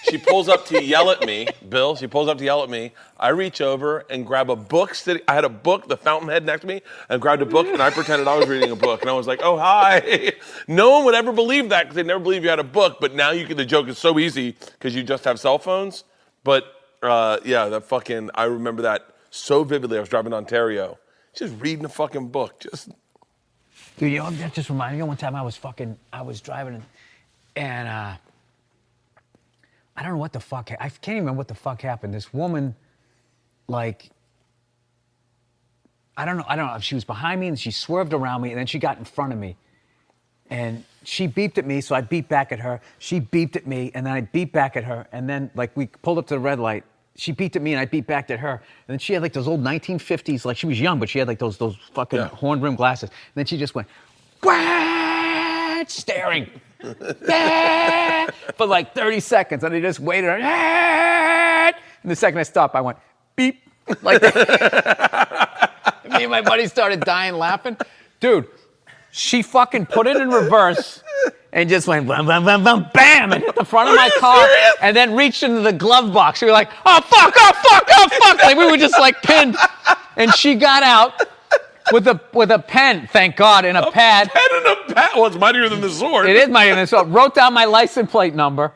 Speaker 2: She pulls up to yell at me, Bill. She pulls up to yell at me. I reach over and grab a book. I had a book, the fountainhead next to me, and grabbed a book, and I pretended I was reading a book. And I was like, oh, hi. No one would ever believe that because they never believe you had a book. But now the joke is so easy because you just have cell phones. But, yeah, I remember that so vividly. I was driving to Ontario, just reading a fucking book.
Speaker 1: Dude, you know, that just reminded me of one time I was driving and I don't know what the fuck, I can't even remember what the fuck happened. This woman, like, I don't know if she was behind me and she swerved around me and then she got in front of me. And she beeped at me, so I beeped back at her. She beeped at me, and then I beeped back at her. And then, like, we pulled up to the red light. She beeped at me, and I beeped back at her. And then she had, like, those old 1950s, like, she was young, but she had, like, those fucking horn-rimmed glasses. And then she just went, "Wah!" staring. For like 30 seconds, and I just waited. And the second I stopped, I went, beep. Like that. Me and my buddy started dying laughing. Dude, she fucking put it in reverse and just went bam, bam, bam, bam, bam, and hit the front of my car, and then reached into the glove box. We were like, oh, fuck, oh, fuck, oh, fuck. Like, we were just like pinned. And she got out with a pen, thank God, and a pad.
Speaker 2: Pen and a pad? Well, it's mightier than the sword.
Speaker 1: It is mightier than the sword. Wrote down my license plate number,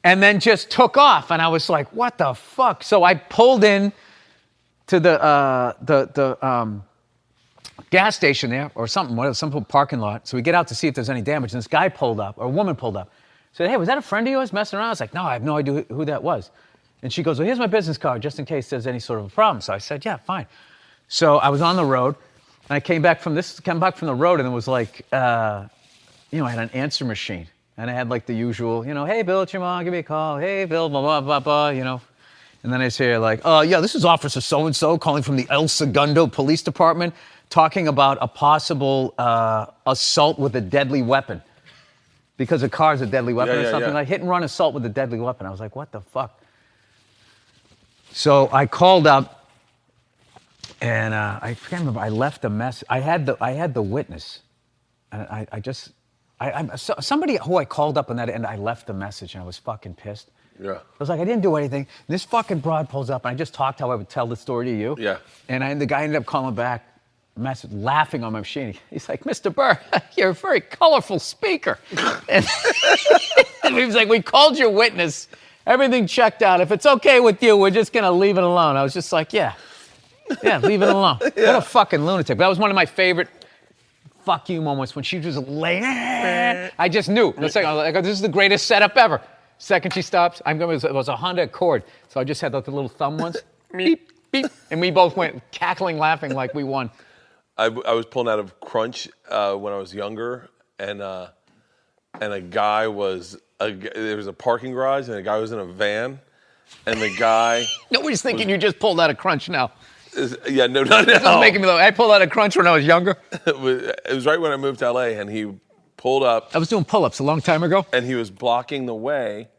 Speaker 1: and then just took off. And I was like, what the fuck? So I pulled in to the gas station there, or something, whatever, some parking lot. So we get out to see if there's any damage. And this guy pulled up, or a woman pulled up. Said, hey, was that a friend of yours messing around? I was like, no, I have no idea who that was. And she goes, well, here's my business card, just in case there's any sort of a problem. So I said, yeah, fine. So I was on the road, and I came back from the road, and it was like, I had an answer machine. And I had like the usual, hey, Bill, it's your mom, give me a call. Hey, Bill, blah, blah, blah, blah, And then I say like, yeah, this is Officer so-and-so calling from the El Segundo Police Department, talking about a possible assault with a deadly weapon. Because a car's a deadly weapon or something, like hit and run assault with a deadly weapon. I was like, what the fuck? So I called up, and I can't remember. I left a message. I had the witness, and somebody who I called up on that end. I left a message, and I was fucking pissed.
Speaker 2: Yeah.
Speaker 1: I was like, I didn't do anything. This fucking broad pulls up, and I just talked how I would tell the story to you.
Speaker 2: Yeah.
Speaker 1: And the guy ended up calling back. laughing on my machine. He's like, Mr. Bert, you're a very colorful speaker. And he was like, we called your witness. Everything checked out. If it's okay with you, we're just going to leave it alone. I was just like, yeah, leave it alone. What a fucking lunatic. That was one of my favorite fuck you moments when she was laying. I just knew. This is the greatest setup ever. Second she stops, it was a Honda Accord. So I just had like the little thumb ones. Beep, beep. And we both went cackling, laughing like we won.
Speaker 2: I was pulling out of Crunch when I was younger, and a guy there was a parking garage, and a guy was in a van, and the guy.
Speaker 1: Nobody's thinking you just pulled out of Crunch now.
Speaker 2: Yeah, no, not now.
Speaker 1: This is making me laugh. I pulled out of Crunch when I was younger.
Speaker 2: It was right when I moved to LA, and he pulled up.
Speaker 1: I was doing pull-ups a long time ago.
Speaker 2: And he was blocking the way,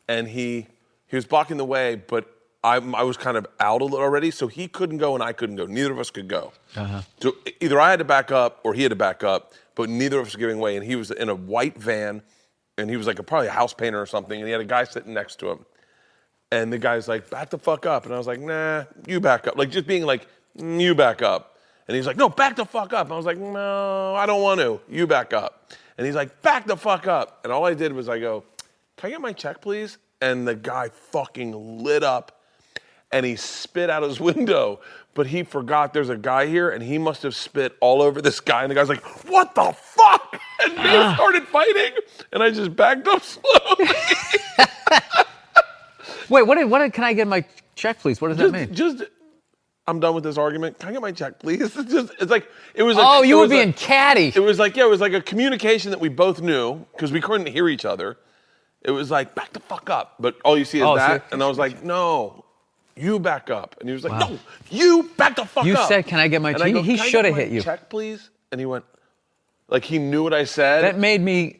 Speaker 2: and he was blocking the way, but I was kind of out a little already, so he couldn't go and I couldn't go. Neither of us could go. Uh-huh. So either I had to back up or he had to back up, but neither of us were giving way. And he was in a white van, and he was like probably a house painter or something, and he had a guy sitting next to him. And the guy's like, back the fuck up. And I was like, nah, you back up. Like just being like, you back up. And he's like, no, back the fuck up. And I was like, no, I don't want to. You back up. And he's like, back the fuck up. And all I did was I go, can I get my check, please? And the guy fucking lit up. And he spit out his window, but he forgot there's a guy here, and he must have spit all over this guy. And the guy's like, what the fuck? And we started fighting, and I just backed up slowly.
Speaker 1: Wait, what did, can I get my check, please? What does that mean?
Speaker 2: I'm done with this argument. Can I get my check, please? It's like, it was
Speaker 1: oh, you were being catty.
Speaker 2: It was like a communication that we both knew, because we couldn't hear each other. It was like, back the fuck up. But all you see is that, and I was like, no. You back up. And he was like, no, you back the fuck up.
Speaker 1: You said, can I get my check? He should have hit you.
Speaker 2: Check, please? And he went, like he knew what I said.
Speaker 1: That made me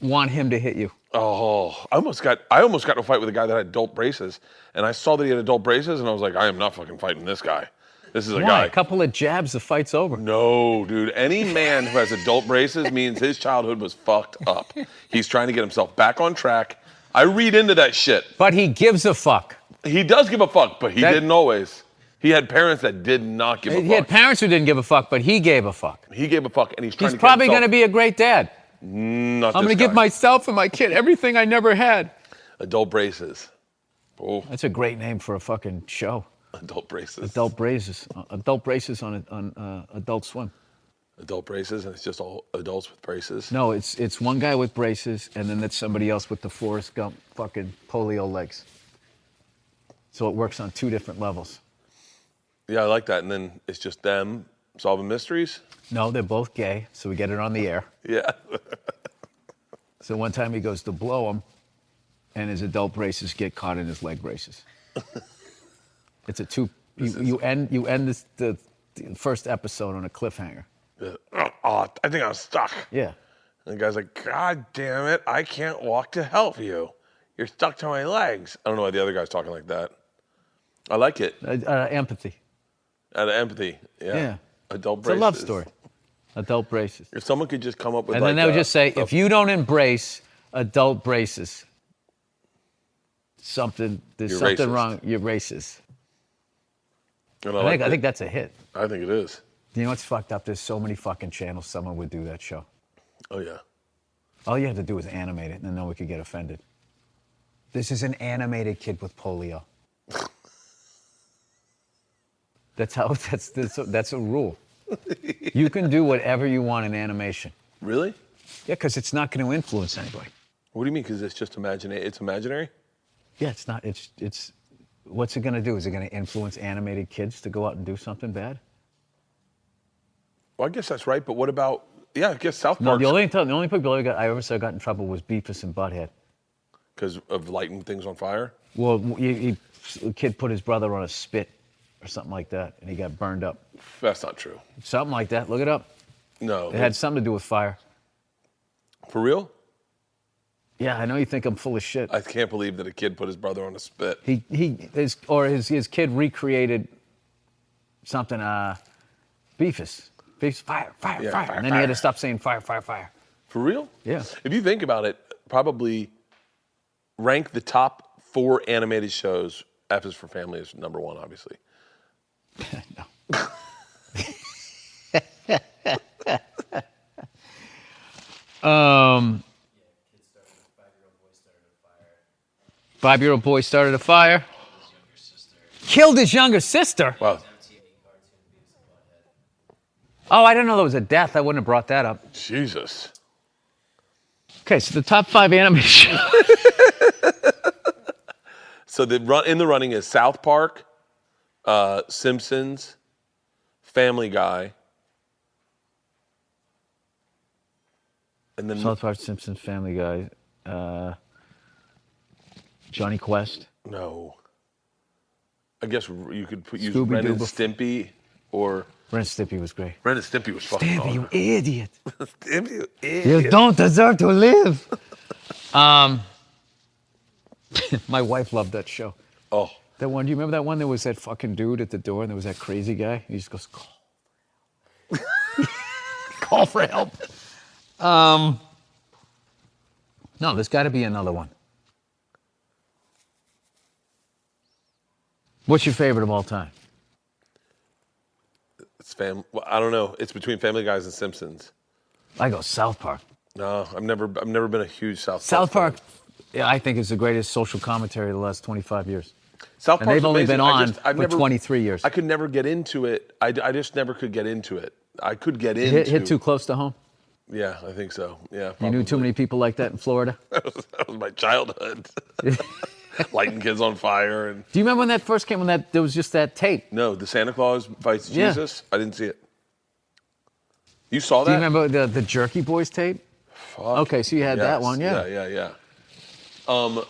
Speaker 1: want him to hit you.
Speaker 2: Oh, I almost got in a fight with a guy that had adult braces. And I saw that he had adult braces, and I was like, I am not fucking fighting this guy. This is a guy.
Speaker 1: A couple of jabs, the fight's over.
Speaker 2: No, dude. Any man who has adult braces means his childhood was fucked up. He's trying to get himself back on track. I read into that shit.
Speaker 1: But he gives a fuck.
Speaker 2: He does give a fuck, but he didn't always. He had parents that did not give a fuck.
Speaker 1: He had parents who didn't give a fuck, but he gave a fuck.
Speaker 2: He gave a fuck, and he's trying to get
Speaker 1: probably going to be a great dad.
Speaker 2: Not
Speaker 1: I'm going to give myself and my kid everything I never had.
Speaker 2: Adult braces. Oh.
Speaker 1: That's a great name for a fucking show.
Speaker 2: Adult braces.
Speaker 1: Adult braces. Adult braces on Adult Swim.
Speaker 2: Adult braces, and it's just all adults with braces?
Speaker 1: No, it's one guy with braces, and then that's somebody else with the Forrest Gump fucking polio legs. So it works on two different levels.
Speaker 2: Yeah, I like that. And then it's just them solving mysteries?
Speaker 1: No, they're both gay, so we get it on the air.
Speaker 2: Yeah.
Speaker 1: So one time he goes to blow him, and his adult braces get caught in his leg braces. It's a two. You end the first episode on a cliffhanger.
Speaker 2: Oh, I think I'm stuck.
Speaker 1: Yeah.
Speaker 2: And the guy's like, God damn it, I can't walk to help you. You're stuck to my legs. I don't know why the other guy's talking like that. I like it.
Speaker 1: Empathy.
Speaker 2: Out of empathy. Yeah. Adult braces.
Speaker 1: It's a love story. Adult braces.
Speaker 2: If someone could just come up with
Speaker 1: and then they would just say, if you don't embrace adult braces, there's something
Speaker 2: racist.
Speaker 1: wrong. You're racist.
Speaker 2: And
Speaker 1: I think that's a hit.
Speaker 2: I think it is.
Speaker 1: You know what's fucked up? There's so many fucking channels someone would do that show.
Speaker 2: Oh, yeah.
Speaker 1: All you have to do is animate it, and then no one could get offended. This is an animated kid with polio. That's a rule. You can do whatever you want in animation.
Speaker 2: Really?
Speaker 1: Yeah, because it's not going to influence anybody.
Speaker 2: What do you mean? Because it's just imaginary? It's imaginary?
Speaker 1: Yeah, it's not. It's. What's it going to do? Is it going to influence animated kids to go out and do something bad?
Speaker 2: Well, I guess that's right. But what about? Yeah, I guess South
Speaker 1: No,
Speaker 2: Park.
Speaker 1: the only people I ever saw got in trouble was Beavis and Butthead.
Speaker 2: Because of lighting things on fire?
Speaker 1: Well, the kid put his brother on a spit or something like that, and he got burned up.
Speaker 2: That's not true.
Speaker 1: Something like that. Look it up.
Speaker 2: No.
Speaker 1: It had something to do with fire.
Speaker 2: For real?
Speaker 1: Yeah, I know you think I'm full of shit.
Speaker 2: I can't believe that a kid put his brother on a spit.
Speaker 1: His kid recreated something. Beavis, fire, and then he had to stop saying fire.
Speaker 2: For real?
Speaker 1: Yeah.
Speaker 2: If you think about it, probably rank the top 4 animated shows. F is for Family is number 1, obviously.
Speaker 1: No. 5-year-old boy started a fire. Killed his younger sister?
Speaker 2: Wow.
Speaker 1: Oh, I didn't know there was a death. I wouldn't have brought that up.
Speaker 2: Jesus.
Speaker 1: Okay, so the top 5 animation.
Speaker 2: So in the running is South Park, Simpsons, Family Guy, and then
Speaker 1: South Park, Simpsons, Family Guy, Johnny Quest.
Speaker 2: no. I guess you could use
Speaker 1: Scooby-Doo
Speaker 2: Ren and
Speaker 1: before-
Speaker 2: Stimpy or
Speaker 1: Ren and Stimpy was great.
Speaker 2: Ren and Stimpy was fucking
Speaker 1: Stimpy, you
Speaker 2: awesome.
Speaker 1: idiot.
Speaker 2: Stimpy, you
Speaker 1: You
Speaker 2: idiot.
Speaker 1: don't deserve to live. My wife loved that show.
Speaker 2: Oh,
Speaker 1: That one, do you remember that one? There was that fucking dude at the door and there was that crazy guy. He just goes, call. Call for help. No, there's got to be another one. What's your favorite of all time?
Speaker 2: it's well, I don't know. It's between Family Guys and Simpsons.
Speaker 1: I go South Park.
Speaker 2: No, I've never been a huge
Speaker 1: South Park,
Speaker 2: fan.
Speaker 1: yeah, I think is the greatest social commentary of the last 25 years.
Speaker 2: South
Speaker 1: And
Speaker 2: Park's
Speaker 1: they've only
Speaker 2: amazing.
Speaker 1: been on for 23 years.
Speaker 2: I could never get into it. I just never could get into it. I could get into
Speaker 1: Hit too close to home?
Speaker 2: Yeah, I think so. Yeah,
Speaker 1: You knew too many people like that in Florida?
Speaker 2: That was my childhood. Lighting kids on fire and
Speaker 1: Do you remember when that first came, when there was just that tape?
Speaker 2: no, the Santa Claus fights
Speaker 1: Yeah.
Speaker 2: Jesus. I didn't see it. You saw that?
Speaker 1: Do you remember the Jerky Boys tape?
Speaker 2: Fuck.
Speaker 1: Okay, so you had that
Speaker 2: Yes.
Speaker 1: one, yeah.
Speaker 2: Yeah.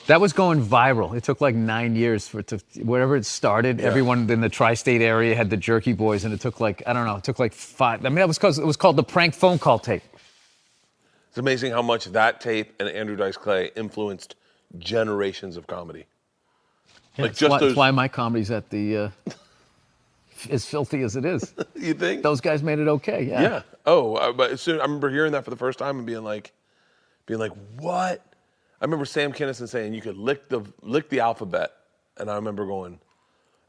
Speaker 1: That was going viral. It took like 9 years for it to, wherever it started,
Speaker 2: Yeah.
Speaker 1: everyone in the tri-state area had the Jerky Boys, and it took like, I don't know, it took like 5. I mean, that was because it was called the prank phone call tape.
Speaker 2: It's amazing how much that tape and Andrew Dice Clay influenced generations of comedy.
Speaker 1: Yeah,
Speaker 2: Like
Speaker 1: that's
Speaker 2: just
Speaker 1: why,
Speaker 2: those.
Speaker 1: that's why my comedy's at the, as filthy as it is.
Speaker 2: You think?
Speaker 1: Those guys made it okay, yeah.
Speaker 2: Yeah. Oh, but as soon I remember hearing that for the first time and being like, what? I remember Sam Kinison saying you could lick the alphabet, and I remember going,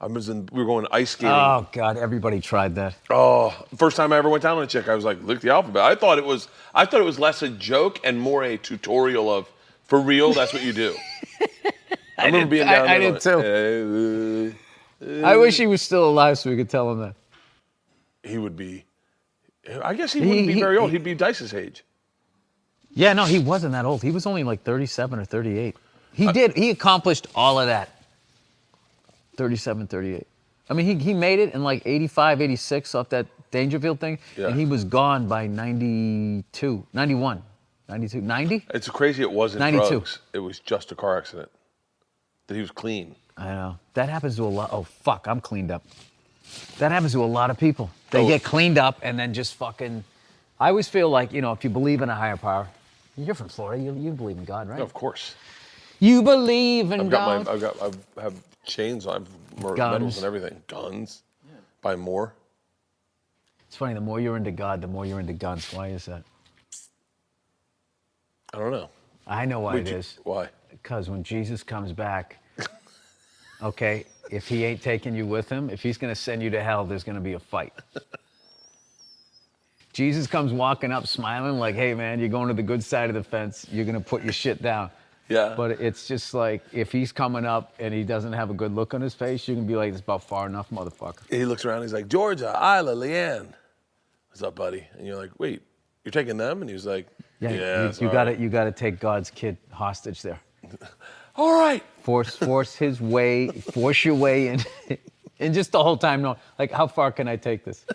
Speaker 2: we were going ice skating.
Speaker 1: Oh, God, everybody tried that.
Speaker 2: Oh, first time I ever went down on a chick, I was like, lick the alphabet. I thought it was less a joke and more a tutorial of, for real, that's what you do. I remember being down
Speaker 1: I
Speaker 2: there
Speaker 1: did
Speaker 2: going,
Speaker 1: too. I wish he was still alive so we could tell him that.
Speaker 2: he would be, I guess he wouldn't be very old. He'd be Dice's age.
Speaker 1: Yeah, no, he wasn't that old. He was only like 37 or 38. He accomplished all of that. 37, 38. I mean, he made it in like 85, 86 off that Dangerfield thing,
Speaker 2: Yeah.
Speaker 1: and he was gone by 92, 91, 92, 90?
Speaker 2: It's crazy it wasn't
Speaker 1: 92.
Speaker 2: drugs. It was just a car accident. That he was clean.
Speaker 1: I know. That happens to a lot. Oh, fuck, I'm cleaned up. That happens to a lot of people. They
Speaker 2: Oh.
Speaker 1: get cleaned up and then just fucking... I always feel like, if you believe in a higher power, you're from Florida, you believe in God, right?
Speaker 2: Of course.
Speaker 1: You believe in
Speaker 2: I
Speaker 1: God.
Speaker 2: have chains, I have medals
Speaker 1: Guns.
Speaker 2: and everything. Guns. Buy more.
Speaker 1: It's funny, the more you're into God, the more you're into guns. Why is that?
Speaker 2: I don't know.
Speaker 1: I know why it is.
Speaker 2: Why?
Speaker 1: Because when Jesus comes back, okay, if he ain't taking you with him, if he's going to send you to hell, there's going to be a fight. Jesus comes walking up smiling like, hey, man, you're going to the good side of the fence. You're going to put your shit down.
Speaker 2: Yeah.
Speaker 1: But it's just like, if he's coming up and he doesn't have a good look on his face, you can be like, it's about far enough, motherfucker.
Speaker 2: He looks around, he's like, Georgia, Isla, Leanne. What's up, buddy? And you're like, wait, you're taking them? And he's like, yeah.
Speaker 1: you got to take God's kid hostage there.
Speaker 2: All right.
Speaker 1: Force your way in. And just the whole time, no, like, how far can I take this?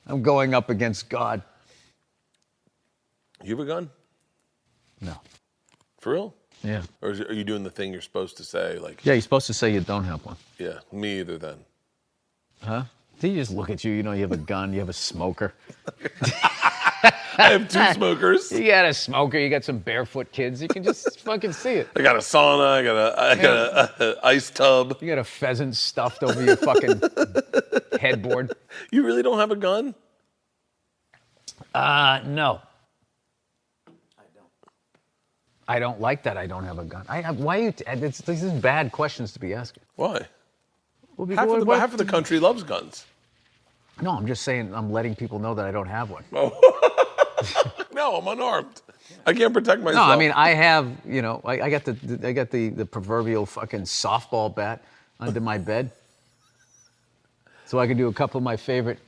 Speaker 1: I'm going up against God.
Speaker 2: You have a gun?
Speaker 1: No.
Speaker 2: For real?
Speaker 1: Yeah.
Speaker 2: Or are you doing the thing you're supposed to say? Like,
Speaker 1: Yeah, you're supposed to say you don't have one.
Speaker 2: yeah, me either then.
Speaker 1: Huh? Did you just look at you? You have a gun, you have a smoker.
Speaker 2: I have two smokers.
Speaker 1: You got a smoker, you got some barefoot kids. You can just fucking see it.
Speaker 2: I got a sauna. I got a ice tub.
Speaker 1: You got a pheasant stuffed over your fucking headboard.
Speaker 2: You really don't have a gun?
Speaker 1: No. I don't like that I don't have a gun. Why are you... These are bad questions to be asking.
Speaker 2: Why?
Speaker 1: Well,
Speaker 2: Half of the country loves guns.
Speaker 1: No, I'm just saying I'm letting people know that I don't have one.
Speaker 2: No, I'm unarmed. I can't protect myself.
Speaker 1: No, I mean, I have, I got the proverbial fucking softball bat under my bed. So I can do a couple of my favorite,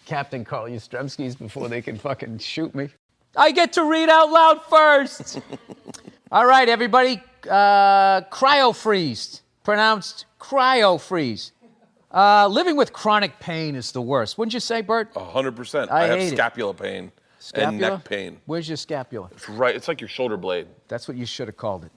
Speaker 1: Captain Carl Yastrzemski's before they can fucking shoot me. I get to read out loud first. All right, everybody. Cryo-freeze. Pronounced cryo-freeze. Living with chronic pain is the worst. Wouldn't you say, Bert?
Speaker 2: 100%.
Speaker 1: I
Speaker 2: I have
Speaker 1: hate it.
Speaker 2: scapula pain
Speaker 1: Scapula?
Speaker 2: and neck pain.
Speaker 1: Where's your scapula?
Speaker 2: It's right. It's like your shoulder blade.
Speaker 1: That's what you should have called it.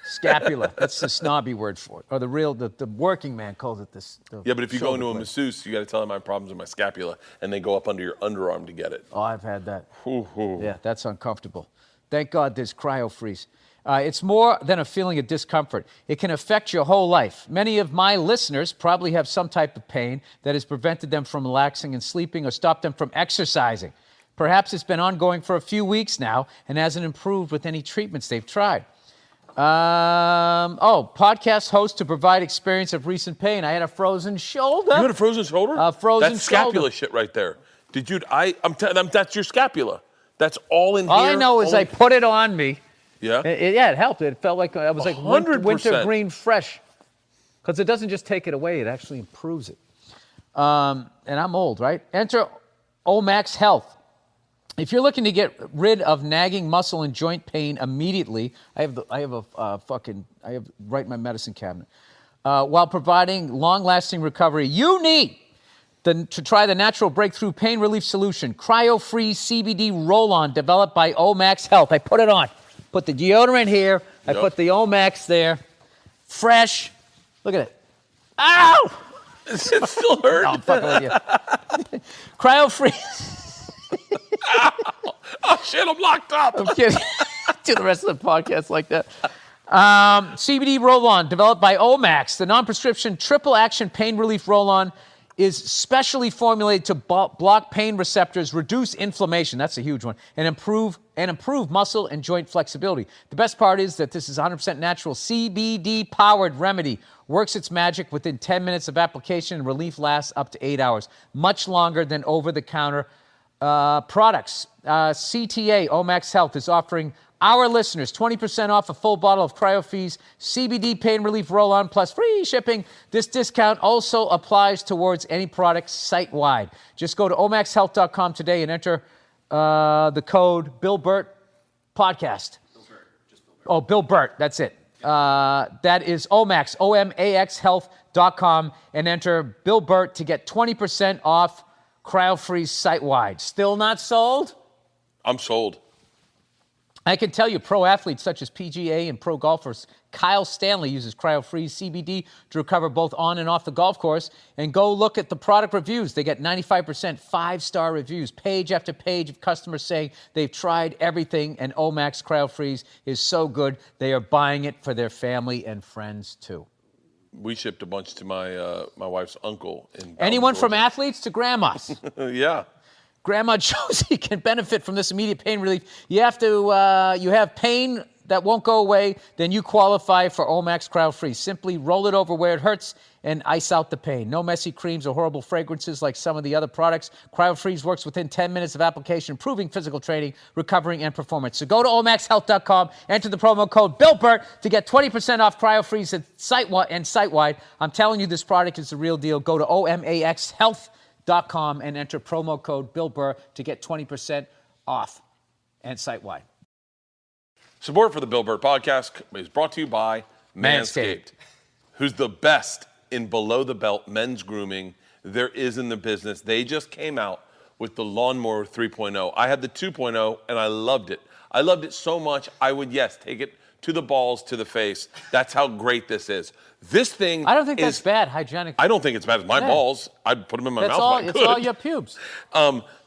Speaker 1: Scapula. That's the snobby word for it. Or the working man calls it this.
Speaker 2: Yeah, but if you go
Speaker 1: shoulder
Speaker 2: into a
Speaker 1: blade.
Speaker 2: masseuse, you got to tell them I have problems with my scapula, and they go up under your underarm to get it.
Speaker 1: Oh, I've had that.
Speaker 2: Hoo-hoo.
Speaker 1: Yeah, that's uncomfortable. Thank God there's cryo-freeze. It's more than a feeling of discomfort. It can affect your whole life. Many of my listeners probably have some type of pain that has prevented them from relaxing and sleeping or stopped them from exercising. Perhaps it's been ongoing for a few weeks now and hasn't improved with any treatments they've tried. Podcast host to provide experience of recent pain. I had a frozen shoulder.
Speaker 2: You had a frozen shoulder?
Speaker 1: Frozen
Speaker 2: That's scapula
Speaker 1: shoulder.
Speaker 2: shit right there. Did you? That's your scapula. That's all in
Speaker 1: All
Speaker 2: here.
Speaker 1: I know is I put it on me.
Speaker 2: Yeah.
Speaker 1: It helped. It felt like I was like
Speaker 2: 100%.
Speaker 1: winter green fresh. Because it doesn't just take it away, it actually improves it. And I'm old, right? Enter Omax Health. If you're looking to get rid of nagging muscle and joint pain immediately, I have right in my medicine cabinet. While providing long-lasting recovery, you need to try the natural breakthrough pain relief solution, Cryo-Freeze CBD Roll-On, developed by Omax Health. I put it on. Put the deodorant here. I put the Omax there. Fresh. Look at it. Ow!
Speaker 2: It still hurt.
Speaker 1: No, I'm fucking with you. Cryo-Freeze.
Speaker 2: Oh shit! I'm locked up.
Speaker 1: I'm kidding. Do the rest of the podcast like that. CBD Roll-On, developed by Omax. The non-prescription triple-action pain relief roll-on is specially formulated to block pain receptors, reduce inflammation, that's a huge one, and improve muscle and joint flexibility. The best part is that this is 100% natural CBD-powered remedy. Works its magic within 10 minutes of application, and relief lasts up to 8 hours, much longer than over-the-counter products. CTA, Omax Health, is offering our listeners 20% off a full bottle of Cryo-Freeze CBD Pain Relief Roll-On plus free shipping. This discount also applies towards any product site-wide. Just go to omaxhealth.com today and enter the code Bill Bert Podcast.
Speaker 3: Bill Bert, just Bill Bert.
Speaker 1: Oh, Bill Bert, that's it. That is Omax, O-M-A-X Health.com, and enter Bill Bert to get 20% off Cryo-Freeze site-wide. Still not sold?
Speaker 2: I'm sold.
Speaker 1: I can tell you pro athletes such as PGA and pro golfers, Kyle Stanley uses Cryo-Freeze CBD to recover both on and off the golf course. And go look at the product reviews. They get 95% five-star reviews, page after page of customers saying they've tried everything, and Omax Cryo-Freeze is so good they are buying it for their family and friends too.
Speaker 2: We shipped a bunch to my wife's uncle in Bowling,
Speaker 1: Anyone from
Speaker 2: Georgia.
Speaker 1: athletes to grandmas.
Speaker 2: Yeah.
Speaker 1: Grandma Josie can benefit from this immediate pain relief. You have pain that won't go away, then you qualify for Omax Cryo-Freeze. Simply roll it over where it hurts and ice out the pain. No messy creams or horrible fragrances like some of the other products. Cryo-Freeze works within 10 minutes of application, improving physical training, recovering, and performance. So go to omaxhealth.com, enter the promo code BillBert to get 20% off Cryo-Freeze and site-wide. I'm telling you, this product is the real deal. Go to omaxhealth.com and enter promo code Bill Burr to get 20% off and site-wide.
Speaker 2: Support for the Bill Bert Podcast is brought to you by Manscaped, who's the best in below-the-belt men's grooming there is in the business. They just came out with the Lawnmower 3.0. I had the 2.0, and I loved it. I loved it so much, I would, take it to the balls, to the face. That's how great this is. This thing
Speaker 1: I don't think that's bad, hygienic.
Speaker 2: I don't think it's bad as my balls. I'd put them in my mouth if I could.
Speaker 1: It's all your pubes.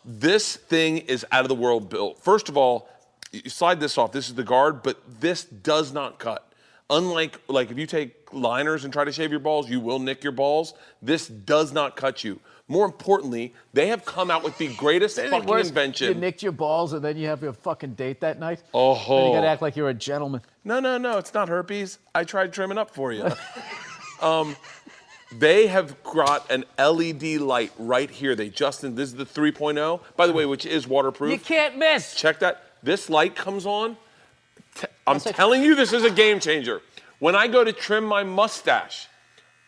Speaker 2: This thing is out of the world built. First of all, you slide this off. This is the guard, but this does not cut. Unlike, if you take liners and try to shave your balls, you will nick your balls. This does not cut you. More importantly, they have come out with the greatest fucking invention.
Speaker 1: You nicked your balls and then you have your fucking date that night?
Speaker 2: Oh.
Speaker 1: Then you gotta act like you're a gentleman.
Speaker 2: No, it's not herpes. I tried trimming up for you. They have got an LED light right here. This is the 3.0, by the way, which is waterproof.
Speaker 1: You can't miss.
Speaker 2: Check that. This light comes on. I'm telling you, this is a game changer. When I go to trim my mustache,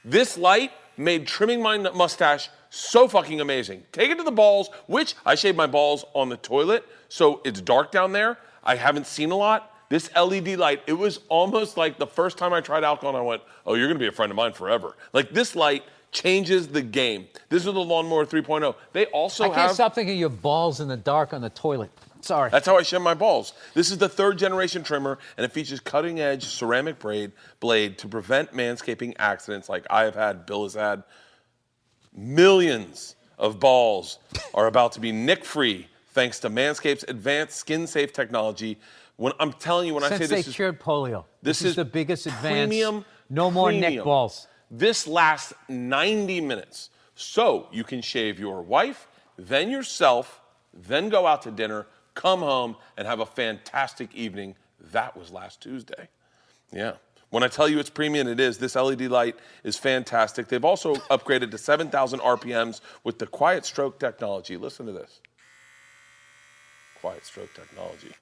Speaker 2: this light made trimming my mustache so fucking amazing. Take it to the balls, which I shave my balls on the toilet, so it's dark down there. I haven't seen a lot. This LED light, it was almost like the first time I tried alcohol, and I went, oh, you're gonna be a friend of mine forever. Like, this light changes the game. This is the Lawnmower 3.0. They also have...
Speaker 1: I can't stop thinking of your balls in the dark on the toilet. Sorry.
Speaker 2: That's how I shave my balls. This is the 3rd generation trimmer, and it features cutting-edge ceramic blade to prevent manscaping accidents like I have had, Bill has had. Millions of balls are about to be nick-free thanks to Manscaped's advanced skin-safe technology. When I'm telling you, when
Speaker 1: Since
Speaker 2: I say
Speaker 1: they
Speaker 2: this is
Speaker 1: cured polio, this is the biggest advance.
Speaker 2: premium,
Speaker 1: no more neck balls.
Speaker 2: This lasts 90 minutes. So you can shave your wife, then yourself, then go out to dinner, come home, and have a fantastic evening. That was last Tuesday. Yeah. When I tell you it's premium, it is. This LED light is fantastic. They've also upgraded to 7,000 RPMs with the quiet stroke technology. Listen to this. Quiet stroke technology.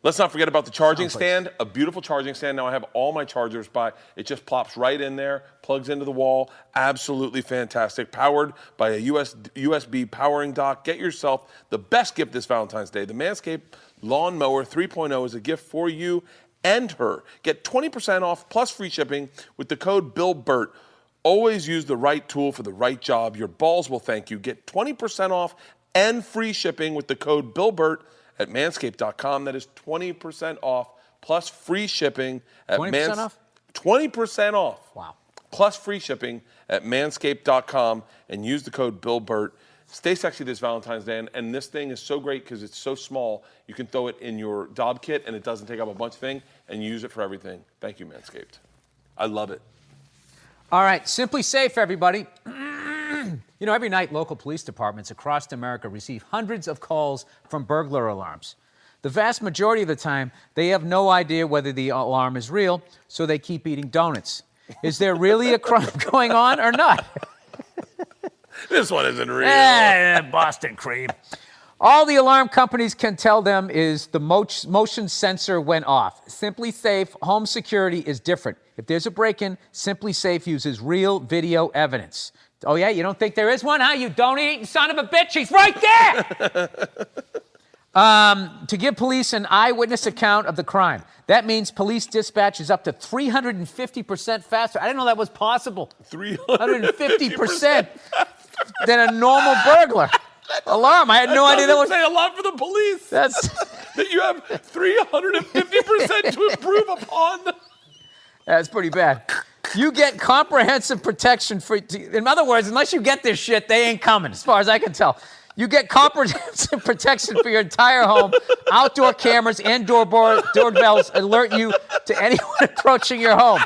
Speaker 2: Let's not forget about the charging stand, a beautiful charging stand. Now I have all my chargers by, it just plops right in there, plugs into the wall, absolutely fantastic. Powered by a USB powering dock. Get yourself the best gift this Valentine's Day. The Manscaped Lawnmower 3.0 is a gift for you and her. Get 20% off plus free shipping with the code BillBert. Always use the right tool for the right job. Your balls will thank you. Get 20% off and free shipping with the code BillBert at manscaped.com. That is 20% off plus free shipping at
Speaker 1: 20% off?
Speaker 2: 20% off.
Speaker 1: Wow.
Speaker 2: Plus free shipping at manscaped.com and use the code BillBert. Stay sexy this Valentine's Day. And this thing is so great because it's so small. You can throw it in your Dob kit and it doesn't take up a bunch of things and use it for everything. Thank you, Manscaped. I love it.
Speaker 1: All right, Simply Safe, everybody. You know, every night, local police departments across America receive hundreds of calls from burglar alarms. The vast majority of the time, they have no idea whether the alarm is real, so they keep eating donuts. Is there really a crime going on or not?
Speaker 2: This one isn't real.
Speaker 1: Boston cream. All the alarm companies can tell them is the motion sensor went off. Simply Safe Home Security is different. If there's a break-in, Simply Safe uses real video evidence. Oh, yeah? You don't think there is one, huh? You donut-eating son of a bitch. He's right there! To give police an eyewitness account of the crime. That means police dispatch is up to 350% faster. I didn't know that was possible. 350% than a normal burglar alarm. I had no idea that was...
Speaker 2: say a lot for the police.
Speaker 1: That's...
Speaker 2: that you have 350% to improve upon.
Speaker 1: That's pretty bad. You get comprehensive protection for... In other words, unless you get this shit, they ain't coming, as far as I can tell. You get comprehensive protection for your entire home. Outdoor cameras and doorbells alert you to anyone approaching your home.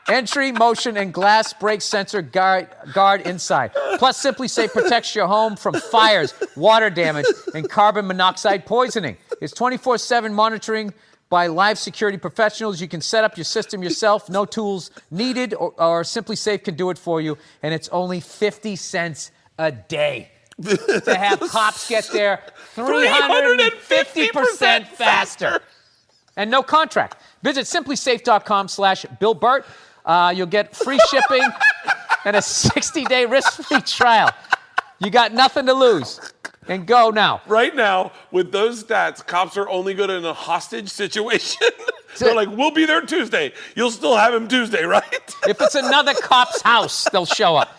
Speaker 1: Entry, motion, and glass break sensor guard inside. Plus, Simply Safe protects your home from fires, water damage, and carbon monoxide poisoning. It's 24/7 monitoring by live security professionals. You can set up your system yourself. No tools needed, or Simply Safe can do it for you. And it's only 50 cents a day to have cops get there 350% faster. And no contract. Visit simplysafe.com/BillBert. You'll get free shipping and a 60-day risk-free trial. You got nothing to lose. And go now.
Speaker 2: Right now, with those stats, cops are only good in a hostage situation. They're like, we'll be there Tuesday. You'll still have him Tuesday, right?
Speaker 1: If it's another cop's house, they'll show up.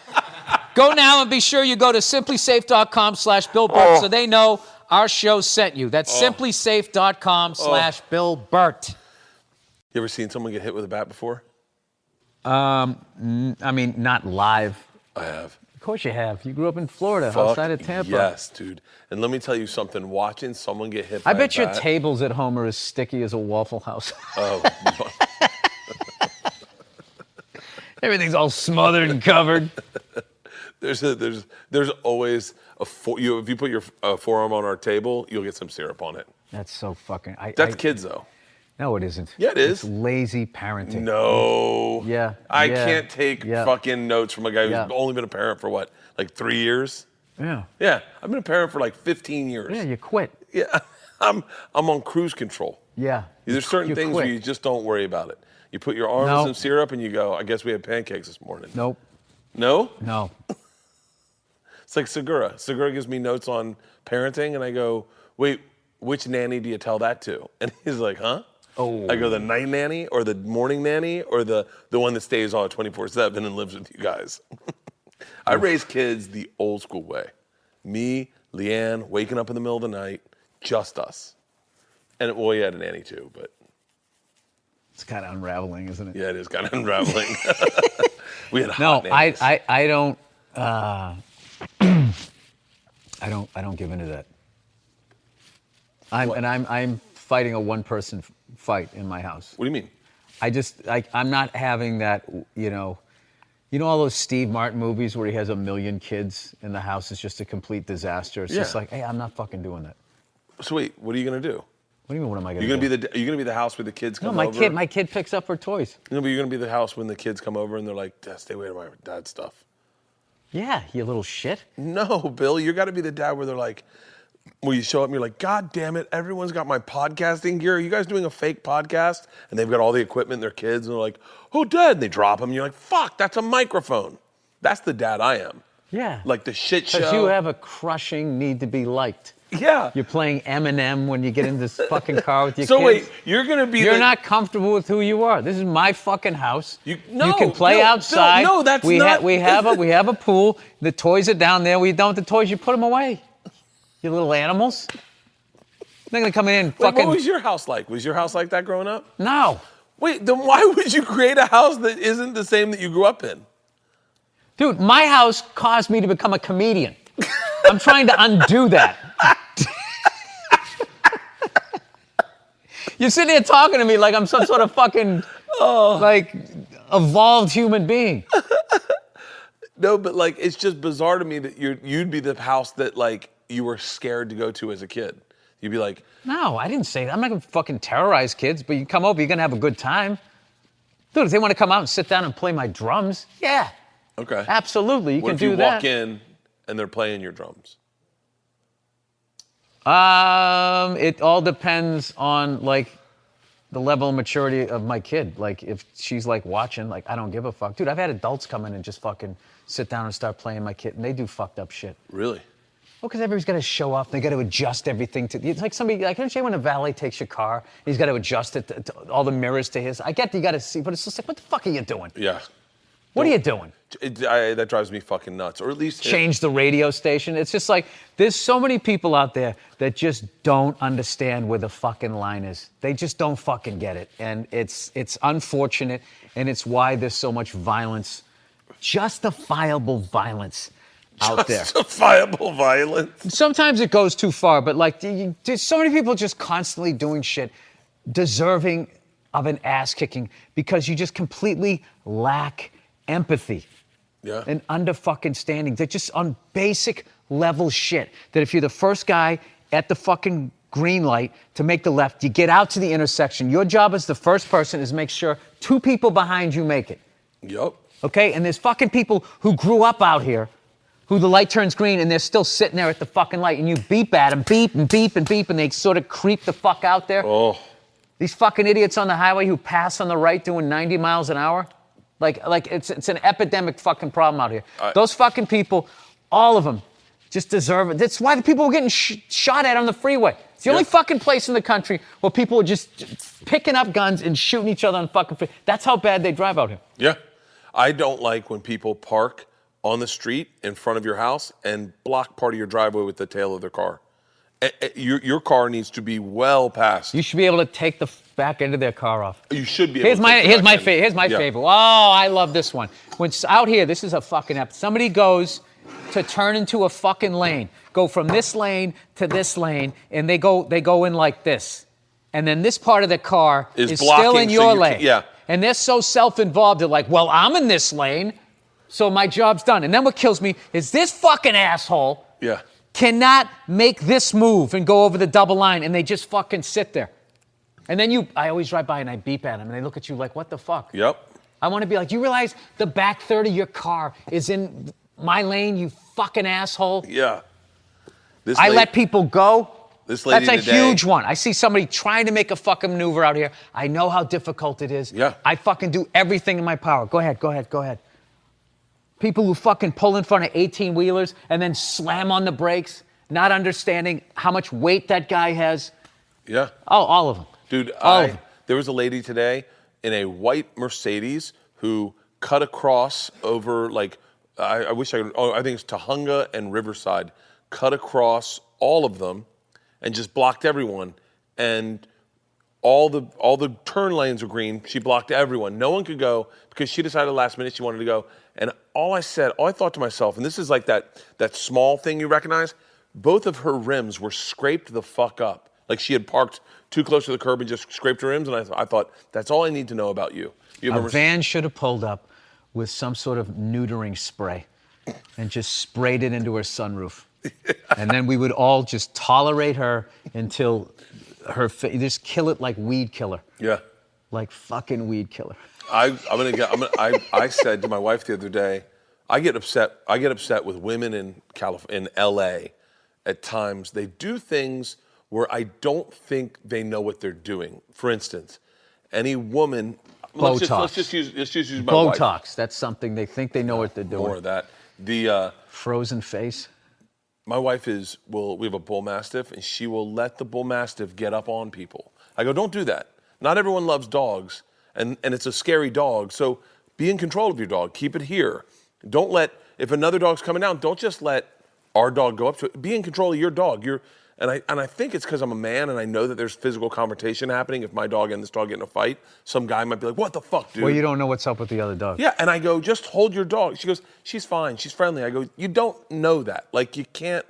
Speaker 1: Go now and be sure you go to simplysafe.com/BillBert so they know our show sent you. That's simplysafe.com/BillBert.
Speaker 2: You ever seen someone get hit with a bat before?
Speaker 1: I mean, not live.
Speaker 2: I have.
Speaker 1: Of course you have. You grew up in Florida, outside of Tampa.
Speaker 2: Yes, dude. And let me tell you something. Watching someone get hit by
Speaker 1: I bet
Speaker 2: a
Speaker 1: your
Speaker 2: bat,
Speaker 1: tables at home are as sticky as a Waffle House.
Speaker 2: Oh.
Speaker 1: Everything's all smothered and covered.
Speaker 2: There's always if you put your forearm on our table, you'll get some syrup on it.
Speaker 1: That's so fucking...
Speaker 2: That's kids, though.
Speaker 1: No, it isn't.
Speaker 2: Yeah, it is.
Speaker 1: It's lazy parenting.
Speaker 2: No.
Speaker 1: Yeah.
Speaker 2: I can't take fucking notes from a guy who's only been a parent for what, like 3 years?
Speaker 1: Yeah.
Speaker 2: Yeah. I've been a parent for like 15 years.
Speaker 1: Yeah, you quit.
Speaker 2: Yeah. I'm on cruise control.
Speaker 1: Yeah.
Speaker 2: There's certain
Speaker 1: You're
Speaker 2: things
Speaker 1: quick.
Speaker 2: where you just don't worry about it. You put your arm in
Speaker 1: No.
Speaker 2: some syrup and you go, I guess we had pancakes this morning.
Speaker 1: Nope.
Speaker 2: No?
Speaker 1: No.
Speaker 2: It's like Segura. Segura gives me notes on parenting, and I go, wait, which nanny do you tell that to? And he's like, huh?
Speaker 1: Oh.
Speaker 2: I go, the night nanny or the morning nanny or the one that stays on 24/7 and lives with you guys? I raise kids the old school way. Me, Leanne, waking up in the middle of the night, just us. And well, you had a nanny too, but
Speaker 1: It's kind of unraveling, isn't it?
Speaker 2: yeah, it is kind of unraveling. We had
Speaker 1: No,
Speaker 2: hot nannies.
Speaker 1: I don't. I don't give into that. I'm fighting a one-person fight in my house.
Speaker 2: What do you mean?
Speaker 1: I'm not having that. You know all those Steve Martin movies where he has a million kids and the house is just a complete disaster. It's just
Speaker 2: Yeah.
Speaker 1: like, hey, I'm not fucking doing that.
Speaker 2: So wait, what are you gonna do?
Speaker 1: What do you mean? What am I gonna
Speaker 2: You're
Speaker 1: do?
Speaker 2: gonna be the house where the kids come
Speaker 1: No,
Speaker 2: over.
Speaker 1: my kid picks up her toys.
Speaker 2: No, but you're gonna be the house when the kids come over and they're like, "Dad, stay away from my dad's stuff."
Speaker 1: Yeah, you little shit.
Speaker 2: No, Bill, you got to be the dad where they're like, where you show up and you're like, God damn it, everyone's got my podcasting gear. Are you guys doing a fake podcast? And they've got all the equipment, and their kids, and they're like, oh, Dad, and they drop them. And you're like, fuck, that's a microphone. That's the dad I am.
Speaker 1: Yeah.
Speaker 2: Like the shit show.
Speaker 1: Because you have a crushing need to be liked.
Speaker 2: Yeah.
Speaker 1: You're playing Eminem when you get in this fucking car with your
Speaker 2: So
Speaker 1: kids.
Speaker 2: wait, you're gonna be.
Speaker 1: You're not comfortable with who you are. This is my fucking house.
Speaker 2: No,
Speaker 1: you can play
Speaker 2: Bill,
Speaker 1: outside.
Speaker 2: Bill, no, that's
Speaker 1: we
Speaker 2: not.
Speaker 1: we have a pool. The toys are down there. We don't. The toys, you put them away. You little animals. They're gonna come in and
Speaker 2: Wait,
Speaker 1: fucking.
Speaker 2: what was your house like? Was your house like that growing up?
Speaker 1: No,
Speaker 2: Wait, then why would you create a house that isn't the same that you grew up in?
Speaker 1: dude. My house caused me to become a comedian. I'm trying to undo that. You're sitting there talking to me like I'm some sort of fucking like evolved human being.
Speaker 2: No, but like it's just bizarre to me that you'd be the house that like you were scared to go to as a kid. You'd be like,
Speaker 1: No, I didn't say that. I'm not gonna fucking terrorize kids, but you come over, you're gonna have a good time. Dude, if they want to come out and sit down and play my drums, yeah,
Speaker 2: okay,
Speaker 1: absolutely, you
Speaker 2: what
Speaker 1: can
Speaker 2: if
Speaker 1: do
Speaker 2: you
Speaker 1: that.
Speaker 2: walk in and they're playing your drums?
Speaker 1: It all depends on like the level of maturity of my kid. Like if she's like watching, like I don't give a fuck. Dude, I've had adults come in and just fucking sit down and start playing my kid, and they do fucked up shit.
Speaker 2: Really?
Speaker 1: Well, because everybody's got to show off. They got to adjust everything to. It's like somebody. Like, don't you when a valet takes your car, he's got to adjust it to all the mirrors to his. I get that you got to see, but it's just like, what the fuck are you doing?
Speaker 2: Yeah.
Speaker 1: What are you doing?
Speaker 2: That drives me fucking nuts. Or at least
Speaker 1: Change the radio station. It's just like there's so many people out there that just don't understand where the fucking line is. They just don't fucking get it, and it's unfortunate, and it's why there's so much violence, justifiable violence out there.
Speaker 2: Justifiable violence.
Speaker 1: Sometimes it goes too far, but like there's so many people just constantly doing shit deserving of an ass kicking because you just completely lack empathy.
Speaker 2: Yeah.
Speaker 1: And under fucking standing. They're just on basic level shit. That if you're the first guy at the fucking green light to make the left, you get out to the intersection. Your job as the first person is make sure two people behind you make it.
Speaker 2: Yup.
Speaker 1: Okay? And there's fucking people who grew up out here who the light turns green and they're still sitting there at the fucking light and you beep at them, beep and beep and beep, and they sort of creep the fuck out there.
Speaker 2: Oh.
Speaker 1: These fucking idiots on the highway who pass on the right doing 90 miles an hour. Like it's an epidemic fucking problem out here. Those fucking people, all of them, just deserve it. That's why the people were getting shot at on the freeway. It's the only fucking place in the country where people are just picking up guns and shooting each other on fucking freeway. That's how bad they drive out here.
Speaker 2: Yeah. I don't like when people park on the street in front of your house and block part of your driveway with the tail of their car. Your car needs to be well past.
Speaker 1: You should be able to take the back end of their car off.
Speaker 2: You should be able
Speaker 1: Here's
Speaker 2: to.
Speaker 1: my favorite. Oh, I love this one. When out here, this is a fucking app. Somebody goes to turn into a fucking lane, go from this lane to this lane, and they go in like this, and then this part of the car is still in your lane.
Speaker 2: Yeah.
Speaker 1: And they're so self-involved. They're like, well, I'm in this lane, so my job's done. And then what kills me is this fucking asshole.
Speaker 2: Yeah.
Speaker 1: Cannot make this move and go over the double line, and they just fucking sit there. And then I always drive by and I beep at them, and they look at you like, what the fuck?
Speaker 2: Yep.
Speaker 1: I want to be like, you realize the back third of your car is in my lane, you fucking asshole?
Speaker 2: Yeah.
Speaker 1: I let people go
Speaker 2: This lady
Speaker 1: That's a
Speaker 2: today,
Speaker 1: huge one. I see somebody trying to make a fucking maneuver out here. I know how difficult it is.
Speaker 2: Yeah.
Speaker 1: I fucking do everything in my power. Go ahead. People who fucking pull in front of 18-wheelers and then slam on the brakes, not understanding how much weight that guy has.
Speaker 2: Yeah.
Speaker 1: Oh, all of them.
Speaker 2: Dude,
Speaker 1: All of them.
Speaker 2: there was a lady today in a white Mercedes who cut across over I wish I could, I think it's Tahunga and Riverside, cut across all of them and just blocked everyone. And all the turn lanes were green. She blocked everyone. No one could go because she decided last minute she wanted to go. And all I thought to myself, and this is like that small thing you recognize, both of her rims were scraped the fuck up. Like she had parked too close to the curb and just scraped her rims. And I thought, that's all I need to know about you.
Speaker 1: A van should have pulled up with some sort of neutering spray and just sprayed it into her sunroof. And then we would all just tolerate her until just kill it like weed killer.
Speaker 2: Yeah.
Speaker 1: Like fucking weed killer.
Speaker 2: I said to my wife the other day, I get upset with women in LA at times. They do things where I don't think they know what they're doing. For instance, any woman,
Speaker 1: Botox.
Speaker 2: let's just use my wife.
Speaker 1: Botox. That's something they think they know what they're doing.
Speaker 2: More of that. The
Speaker 1: frozen face.
Speaker 2: my wife we have a bull mastiff, and she will let the bull mastiff get up on people. I go, don't do that. Not everyone loves dogs, and it's a scary dog. So be in control of your dog. Keep it here. Don't if another dog's coming down, don't just let our dog go up to it. Be in control of your dog. And I think it's because I'm a man and I know that there's physical confrontation happening. If my dog and this dog get in a fight, some guy might be like, what the fuck, dude?
Speaker 1: Well, you don't know what's up with the other dog.
Speaker 2: Yeah, and I go, just hold your dog. She goes, she's fine, she's friendly. I go, you don't know that. Like, you can't.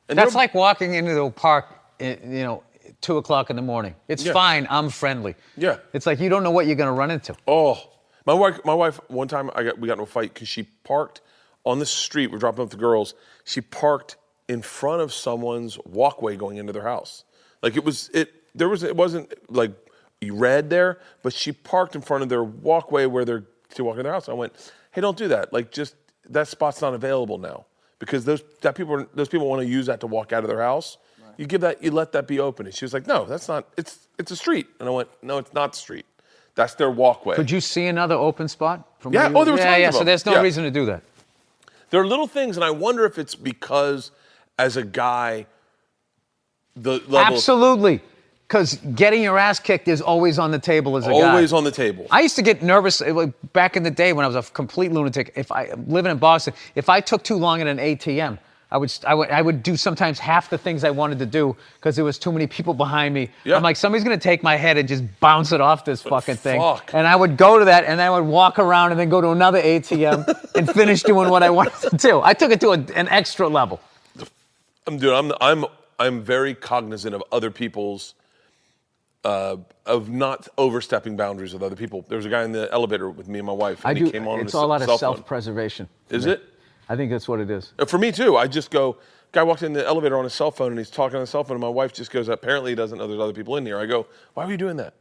Speaker 2: And
Speaker 1: That's like walking into the park, 2 o'clock in the morning. It's fine, I'm friendly.
Speaker 2: Yeah.
Speaker 1: It's like you don't know what you're going to run into.
Speaker 2: Oh, my wife. One time we got into a fight because she parked on the street. We're dropping off the girls. She parked in front of someone's walkway going into their house. Like it wasn't like red there, but she parked in front of their walkway where they're walking in their house. I went, hey, don't do that. Like, just that spot's not available now because those people want to use that to walk out of their house. Right. You let that be open. And she was like, no, that's not. It's a street. And I went, no, it's not the street. That's their walkway.
Speaker 1: Could you see another open spot?
Speaker 2: Yeah. Oh, there were tons of them.
Speaker 1: So there's no reason to do that.
Speaker 2: There are little things, and I wonder if it's because, as a guy, the level
Speaker 1: Absolutely. Because getting your ass kicked is always on the table as a guy.
Speaker 2: Always on the table.
Speaker 1: I used to get nervous back in the day when I was a complete lunatic. If I living in Boston, if I took too long at an ATM, I would do sometimes half the things I wanted to do because there was too many people behind me.
Speaker 2: Yeah.
Speaker 1: I'm like, somebody's gonna take my head and just bounce it off this fucking thing.
Speaker 2: Fuck.
Speaker 1: And I would go to that, and I would walk around and then go to another ATM and finish doing what I wanted to do. I took it to an extra level.
Speaker 2: I'm very cognizant of other people's, of not overstepping boundaries with other people. There was a guy in the elevator with me and my wife, and he came on.
Speaker 1: It's all out of self-preservation.
Speaker 2: Is it?
Speaker 1: I think that's what it is.
Speaker 2: For me too. I just go. Guy walked in the elevator on his cell phone, and he's talking on his cell phone, and my wife just goes, apparently he doesn't know there's other people in here. I go, why are you doing that?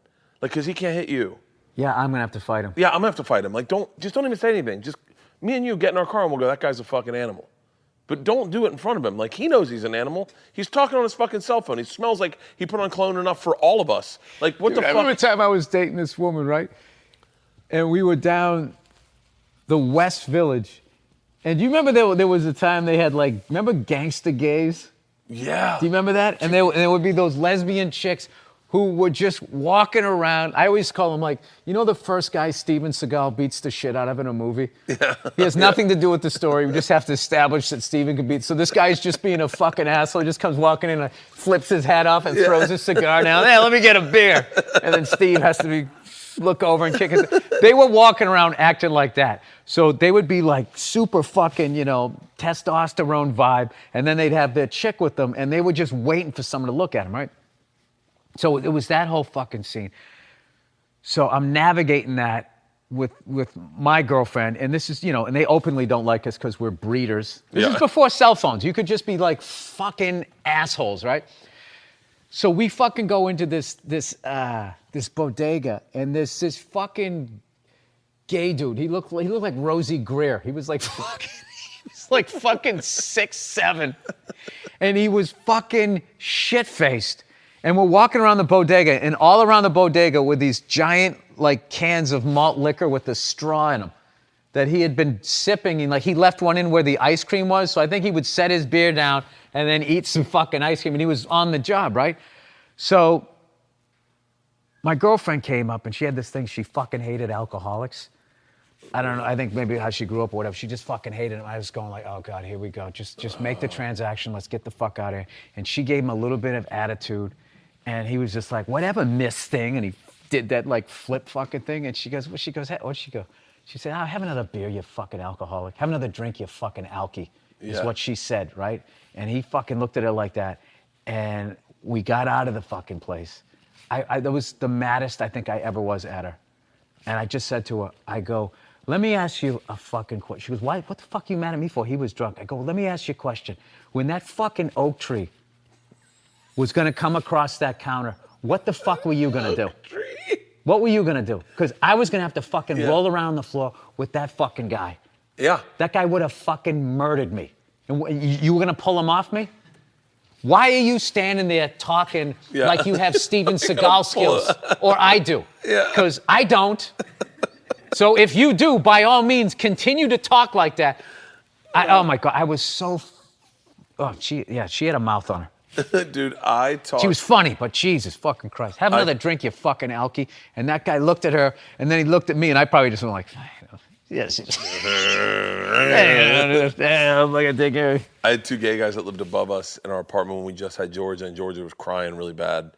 Speaker 2: Like, because he can't hit you.
Speaker 1: Yeah, I'm gonna have to fight him.
Speaker 2: Yeah, I'm gonna have to fight him. Like, don't even say anything. Just me and you get in our car, and we'll go, that guy's a fucking animal. But don't do it in front of him. Like, he knows he's an animal. He's talking on his fucking cell phone. He smells like he put on cologne enough for all of us. Like, what the fuck?
Speaker 1: I remember a time I was dating this woman, right? And we were down the West Village. And do you remember there was a time they had, like, remember Gangsta Gays?
Speaker 2: Yeah.
Speaker 1: Do you remember that? And there would be those lesbian chicks who were just walking around. I always call them, like, you know the first guy Steven Seagal beats the shit out of in a movie? Yeah. He has nothing to do with the story. We just have to establish that Steven can beat. So this guy's just being a fucking asshole. He just comes walking in and flips his hat off and throws his cigar down. Hey, let me get a beer. And then Steve has to look over and kick his. They were walking around acting like that. So they would be like super fucking, testosterone vibe. And then they'd have their chick with them, and they were just waiting for someone to look at them, right? So it was that whole fucking scene. So I'm navigating that with my girlfriend, and this is, and they openly don't like us because we're breeders. This is before cell phones. You could just be like fucking assholes, right? So we fucking go into this bodega, and there's this fucking gay dude. He looked like Rosie Greer. He was like fucking He's like fucking 6'7". And he was fucking shit-faced. And we're walking around the bodega, and all around the bodega were these giant, like, cans of malt liquor with a straw in them that he had been sipping. And, like, he left one in where the ice cream was. So I think he would set his beer down and then eat some fucking ice cream. And he was on the job, right? So my girlfriend came up, and she had this thing. She fucking hated alcoholics. I don't know. I think maybe how she grew up or whatever. She just fucking hated him. I was going like, oh, God, here we go. Just make the transaction. Let's get the fuck out of here. And she gave him a little bit of attitude. And he was just like, whatever, miss thing. And he did that, like, flip fucking thing. And she goes, what'd she go? She said, oh, have another beer, you fucking alcoholic. Have another drink, you fucking alky, is what she said, right? And he fucking looked at her like that. And we got out of the fucking place. That was the maddest I think I ever was at her. And I just said to her, I go, let me ask you a fucking question. She goes, what the fuck are you mad at me for? He was drunk. I go, let me ask you a question. When that fucking oak tree was going to come across that counter, what the fuck were you going to do? What were you going to do? Because I was going to have to fucking roll around the floor with that fucking guy.
Speaker 2: Yeah.
Speaker 1: That guy would have fucking murdered me. And you were going to pull him off me? Why are you standing there talking like you have Steven Seagal skills? Or I do.
Speaker 2: Yeah.
Speaker 1: Because I don't. So if you do, by all means, continue to talk like that. Oh, my God. I was so... Oh, she had a mouth on her.
Speaker 2: Dude, I talked...
Speaker 1: She was funny, but Jesus fucking Christ. Have another drink, you fucking alky. And that guy looked at her, and then he looked at me, and I probably just went like, yes. I'm like a dick here.
Speaker 2: I had two gay guys that lived above us in our apartment when we just had Georgia, and Georgia was crying really bad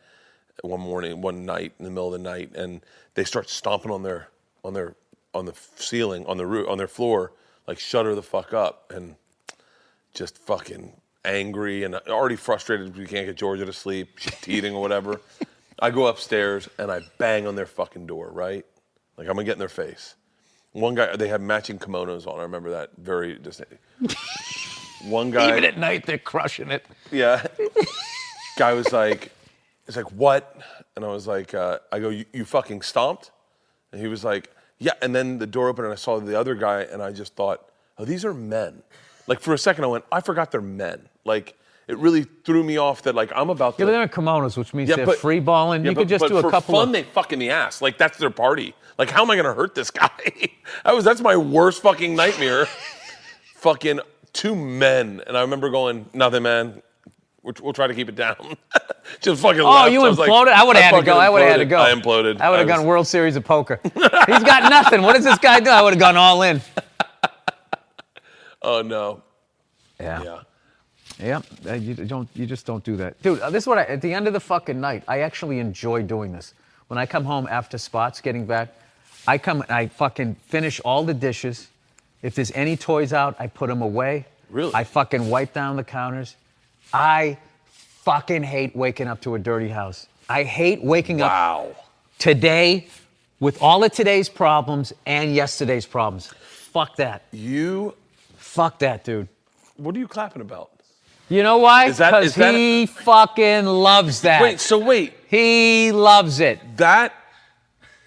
Speaker 2: one night, in the middle of the night, and they start stomping on the ceiling, on the roof, on their floor, like shut her the fuck up, and just fucking angry and already frustrated because we can't get Georgia to sleep, she's teething or whatever. I go upstairs and I bang on their fucking door, right? Like I'm gonna get in their face. One guy, they have matching kimonos on. I remember that very distinctly. One guy,
Speaker 1: even at night, they're crushing it.
Speaker 2: Yeah. Guy was like, he's like, what? And I was like, I go, you fucking stomped? And he was like, yeah. And then the door opened and I saw the other guy and I just thought, oh, these are men. Like for a second I went, I forgot they're men. Like it really threw me off that like I'm about to.
Speaker 1: Yeah, but they're in kimonos, which means they're free balling. You could just do a couple
Speaker 2: for fun, they fuck in the ass. Like that's their party. Like how am I gonna hurt this guy? That's my worst fucking nightmare. Fucking two men. And I remember going, nothing, man. We'll try to keep it down. Just fucking left.
Speaker 1: Oh, you imploded? I would have had to go. I would have had to go.
Speaker 2: I imploded.
Speaker 1: I would have gone World Series of Poker. He's got nothing. What does this guy do? I would have gone all in.
Speaker 2: Oh no.
Speaker 1: Yeah. You just don't do that. Dude, this is what at the end of the fucking night, I actually enjoy doing this. When I come home after spots, getting back, I come and I fucking finish all the dishes. If there's any toys out, I put them away.
Speaker 2: Really?
Speaker 1: I fucking wipe down the counters. I fucking hate waking up to a dirty house. I hate waking up today with all of today's problems and yesterday's problems. Fuck that. Fuck that, dude.
Speaker 2: What are you clapping about?
Speaker 1: You know why? Because he fucking loves that.
Speaker 2: Wait.
Speaker 1: He loves it.
Speaker 2: That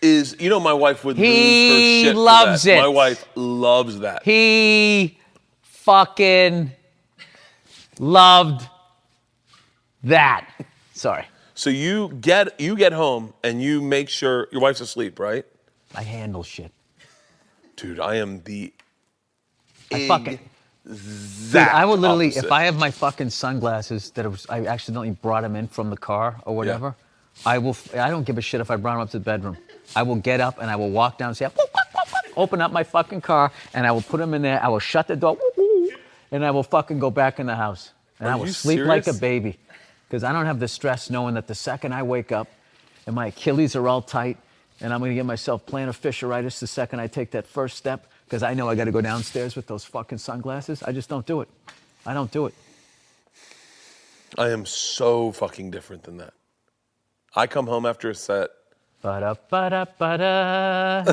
Speaker 2: is, my wife would lose her shit. He
Speaker 1: loves it.
Speaker 2: My wife loves that.
Speaker 1: He fucking loved that. Sorry. So
Speaker 2: you get home and you make sure your wife's asleep, right?
Speaker 1: I handle shit.
Speaker 2: Dude, I am the
Speaker 1: Dude, I would literally, if I have my fucking sunglasses I accidentally brought them in from the car or whatever, I don't give a shit if I brought them up to the bedroom. I will get up and I will walk downstairs, open up my fucking car, and I will put them in there. I will shut the door, and I will fucking go back in the house. And I will sleep like a baby. Because I don't have the stress knowing that the second I wake up and my Achilles are all tight and I'm going to get myself plantar fasciitis the second I take that first step because I know I got to go downstairs with those fucking sunglasses. I just don't do it. I don't do it.
Speaker 2: I am so fucking different than that. I come home after a set.
Speaker 1: Ba-da-ba-da-ba-da.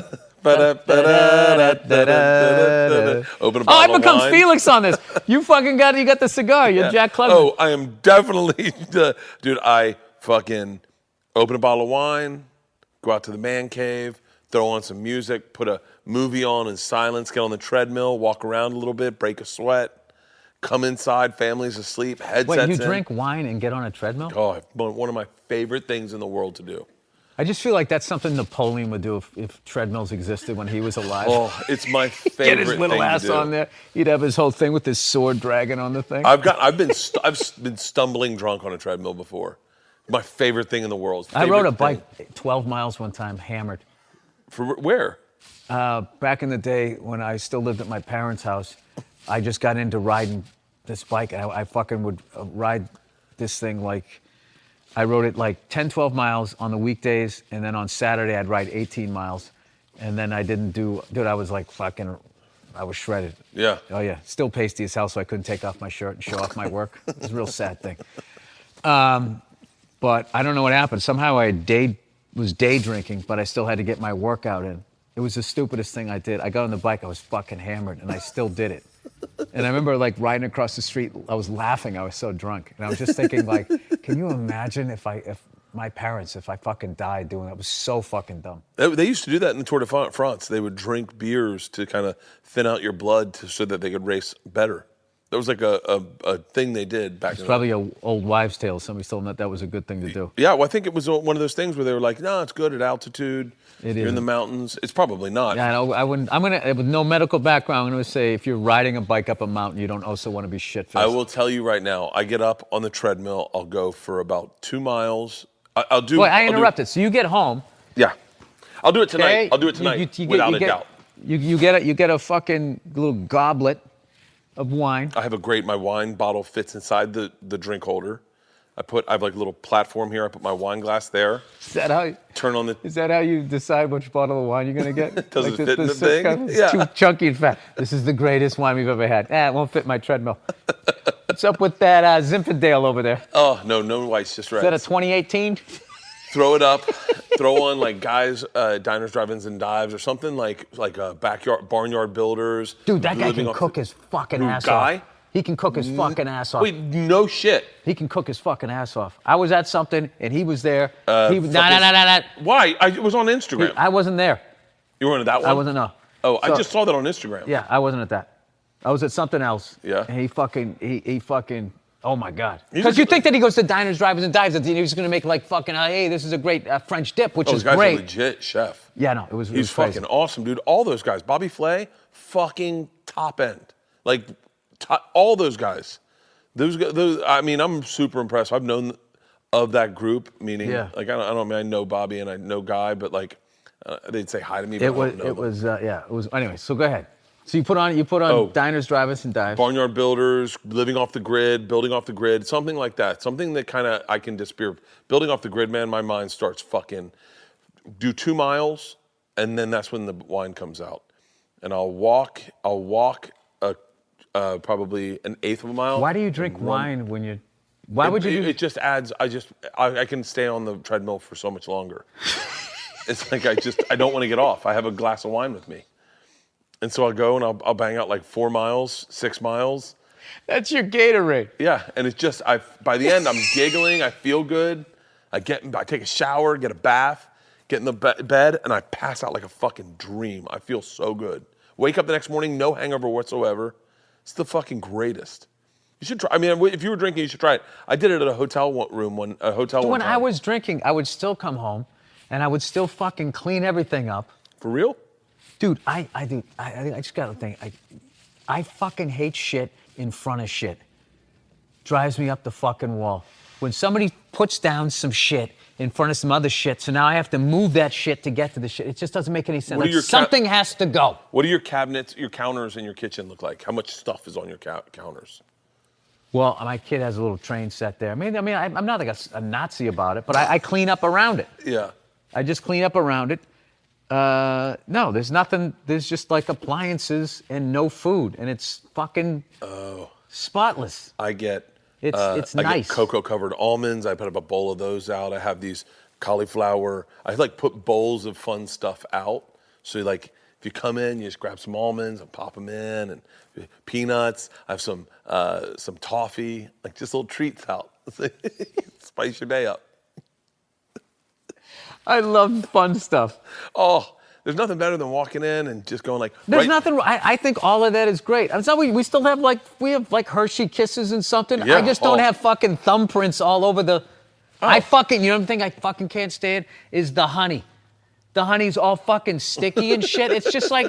Speaker 2: Open a bottle
Speaker 1: I become
Speaker 2: of wine.
Speaker 1: Felix on this. You got the cigar. You're Jack Clement.
Speaker 2: Oh, I am definitely dude. I fucking open a bottle of wine, go out to the man cave, throw on some music, put a movie on in silence, get on the treadmill, walk around a little bit, break a sweat, come inside, family's asleep, headsets
Speaker 1: Wait, you
Speaker 2: in.
Speaker 1: drink wine and get on a treadmill?
Speaker 2: Oh, one of my favorite things in the world to do.
Speaker 1: I just feel like that's something Napoleon would do if treadmills existed when he was alive.
Speaker 2: Oh, it's my favorite
Speaker 1: Get his little
Speaker 2: thing
Speaker 1: ass
Speaker 2: to do.
Speaker 1: on there. He'd have his whole thing with his sword dragging on the thing.
Speaker 2: I've been stumbling drunk on a treadmill before. My favorite thing in the world.
Speaker 1: I rode a
Speaker 2: Favorite thing.
Speaker 1: bike 12 miles one time, hammered.
Speaker 2: For where?
Speaker 1: Back in the day when I still lived at my parents' house, I just got into riding this bike. I fucking would ride this thing like, I rode it like 10, 12 miles on the weekdays, and then on Saturday I'd ride 18 miles. And then I didn't do, dude, I was like fucking, I was shredded.
Speaker 2: Yeah.
Speaker 1: Oh yeah, still pasty as hell, so I couldn't take off my shirt and show off my work. It was a real sad thing. But I don't know what happened. Somehow I was day drinking, but I still had to get my workout in. It was the stupidest thing I did. I got on the bike, I was fucking hammered, and I still did it. And I remember like riding across the street, I was laughing, I was so drunk. And I was just thinking like, can you imagine if my parents, if I fucking died doing that? It was so fucking dumb.
Speaker 2: They used to do that in the Tour de France. They would drink beers to kind of thin out your blood so that they could race better. That was like a thing they did back
Speaker 1: It's
Speaker 2: in
Speaker 1: probably an old wives' tale. Somebody's told them that was a good thing to do.
Speaker 2: Yeah, well, I think it was one of those things where they were like, no, it's good at altitude.
Speaker 1: It
Speaker 2: You're in the
Speaker 1: isn't.
Speaker 2: mountains. It's probably not.
Speaker 1: Yeah, I wouldn't. I'm gonna, with no medical background, I'm gonna say if you're riding a bike up a mountain, you don't also want to be shit-faced.
Speaker 2: I will tell you right now, I get up on the treadmill, I'll go for about 2 miles. I'll do...
Speaker 1: Wait, I interrupted. So you get home.
Speaker 2: Yeah. I'll do it tonight.
Speaker 1: Okay?
Speaker 2: I'll do it tonight, without a doubt.
Speaker 1: You get a fucking little goblet of wine.
Speaker 2: I have my wine bottle fits inside the drink holder. I have like a little platform here. I put my wine glass there.
Speaker 1: Is that how you decide which bottle of wine you're gonna get?
Speaker 2: Does it fit in the
Speaker 1: this
Speaker 2: thing?
Speaker 1: kind of- it's
Speaker 2: Yeah.
Speaker 1: too chunky and fat. This is the greatest wine we've ever had. It won't fit my treadmill. What's up with that Zinfandel over there?
Speaker 2: Oh, no whites, just
Speaker 1: Is that a
Speaker 2: reds.
Speaker 1: 2018?
Speaker 2: Throw it up. Throw on like Guys, Diners, Drive-Ins, and Dives or something like backyard, barnyard builders.
Speaker 1: Dude, that guy
Speaker 2: living
Speaker 1: can
Speaker 2: off
Speaker 1: cook
Speaker 2: the-
Speaker 1: his fucking
Speaker 2: Who,
Speaker 1: ass
Speaker 2: Guy?
Speaker 1: off. He can cook his fucking ass off.
Speaker 2: Wait, no shit.
Speaker 1: He can cook his fucking ass off. I was at something and he was there.
Speaker 2: Fuck
Speaker 1: No.
Speaker 2: Why? It was on Instagram.
Speaker 1: I wasn't there.
Speaker 2: You weren't at that one?
Speaker 1: I wasn't, no.
Speaker 2: Oh, I
Speaker 1: So-
Speaker 2: just saw that on Instagram.
Speaker 1: Yeah, I wasn't at that. I was at something else.
Speaker 2: Yeah.
Speaker 1: And he fucking, oh my God.
Speaker 2: He's
Speaker 1: Because
Speaker 2: a-
Speaker 1: you think that he goes to diners, drivers, and dives, and he's going to make like fucking, hey, this is a great French dip, which
Speaker 2: Oh,
Speaker 1: is
Speaker 2: this guy's
Speaker 1: great.
Speaker 2: a legit chef.
Speaker 1: Yeah, no, it was
Speaker 2: He's
Speaker 1: crazy.
Speaker 2: fucking awesome, dude. All those guys. Bobby Flay, fucking top end. Like, all those guys. Those. I mean, I'm super impressed. I've known of that group, meaning,
Speaker 1: Yeah.
Speaker 2: like, I know Bobby and I know Guy, but like, they'd say hi to me, but I don't know them.
Speaker 1: Anyway, so go ahead. So you put on
Speaker 2: Oh.
Speaker 1: diners, drivers, and dives.
Speaker 2: Barnyard builders, living off the grid, building off the grid, something like that. Something that kind of I can disappear. Building off the grid, man, my mind starts fucking, do 2 miles, and then that's when the wine comes out. And I'll walk probably an eighth of a mile.
Speaker 1: Why do you drink wine when you're, why would you do?
Speaker 2: It just adds, I can stay on the treadmill for so much longer. It's like I don't want to get off. I have a glass of wine with me. And so I'll go and I'll bang out like 4 miles, 6 miles.
Speaker 1: That's your Gatorade.
Speaker 2: Yeah, and it's just, by the end, I'm giggling, I feel good. I take a shower, get a bath, get in the bed, and I pass out like a fucking dream. I feel so good. Wake up the next morning, no hangover whatsoever. It's the fucking greatest. You should try. I mean, if you were drinking, you should try it. I did it at a hotel room one time.
Speaker 1: When I was drinking, I would still come home and I would still fucking clean everything up.
Speaker 2: For real?
Speaker 1: Dude, I just got to think. I fucking hate shit in front of shit. Drives me up the fucking wall. When somebody puts down some shit in front of some other shit, so now I have to move that shit to get to the shit. It just doesn't make any sense.
Speaker 2: What are
Speaker 1: Like,
Speaker 2: your
Speaker 1: something has to go.
Speaker 2: What do your cabinets, your counters in your kitchen look like? How much stuff is on your counters?
Speaker 1: Well, my kid has a little train set there. I'm not like a Nazi about it, but I clean up around it.
Speaker 2: Yeah.
Speaker 1: I just clean up around it. No, there's nothing. There's just like appliances and no food, and it's fucking spotless.
Speaker 2: I get
Speaker 1: It's
Speaker 2: I
Speaker 1: nice.
Speaker 2: get cocoa covered almonds. I put up a bowl of those out. I have these cauliflower. I like put bowls of fun stuff out. So like if you come in, you just grab some almonds and pop them in, and peanuts. I have some toffee, like just little treats out. Spice your day up.
Speaker 1: I love fun stuff.
Speaker 2: Oh, There's nothing better than walking in and just going like.
Speaker 1: There's nothing. I think all of that is great. I'm sorry, we still have like Hershey Kisses and something.
Speaker 2: Yeah.
Speaker 1: I just don't have fucking thumbprints all over the. I fucking, you know the thing I fucking can't stand is the honey. The honey's all fucking sticky and shit. It's just like,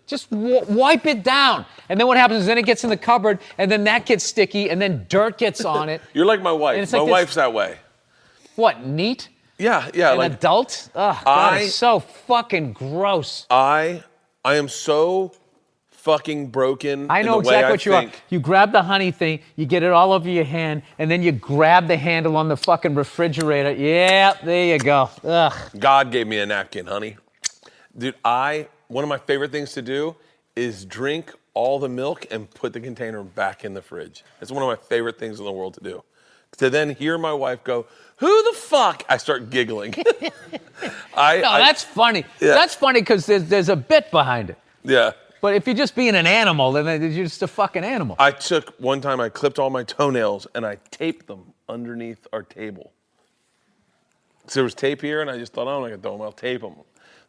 Speaker 1: just wipe it down. And then what happens is then it gets in the cupboard and then that gets sticky and then dirt gets on it.
Speaker 2: You're like my wife. My wife's that way.
Speaker 1: What, neat?
Speaker 2: Yeah.
Speaker 1: An adult? Oh, God, it's so fucking gross.
Speaker 2: I am so fucking broken.
Speaker 1: I know
Speaker 2: in the way
Speaker 1: exactly what you are. You grab the honey thing, you get it all over your hand, and then you grab the handle on the fucking refrigerator. Yeah, there you go. Ugh.
Speaker 2: God gave me a napkin, honey. Dude, one of my favorite things to do is drink all the milk and put the container back in the fridge. It's one of my favorite things in the world to do. To then hear my wife go, "Who the fuck?" I start giggling.
Speaker 1: That's funny.
Speaker 2: Yeah.
Speaker 1: That's funny because there's a bit behind it.
Speaker 2: Yeah.
Speaker 1: But if you're just being an animal, then you're just a fucking animal.
Speaker 2: One time I clipped all my toenails and I taped them underneath our table. So there was tape here and I just thought, oh, I'm not gonna throw them, I'll tape them.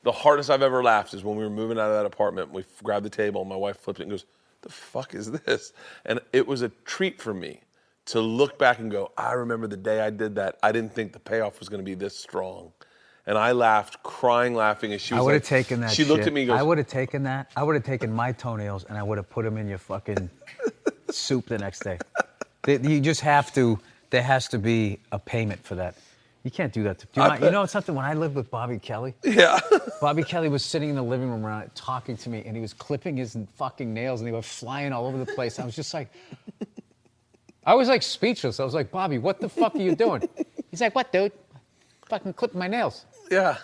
Speaker 2: The hardest I've ever laughed is when we were moving out of that apartment, we grabbed the table and my wife flipped it and goes, "The fuck is this?" And it was a treat for me to look back and go, I remember the day I did that. I didn't think the payoff was gonna be this strong. And I laughed, crying, laughing, and she was
Speaker 1: I would have taken that
Speaker 2: She looked at me and goes,
Speaker 1: I would have taken that. I would have taken my toenails and I would have put them in your fucking soup the next day. You just have to, there has to be a payment for that. You can't do that. You know something? When I lived with Bobby Kelly,
Speaker 2: yeah.
Speaker 1: Bobby Kelly was sitting in the living room around it talking to me and he was clipping his fucking nails and they were flying all over the place. I was just like, I was like speechless. I was like, Bobby, what the fuck are you doing? He's like, what, dude? Fucking clipping my nails.
Speaker 2: Yeah.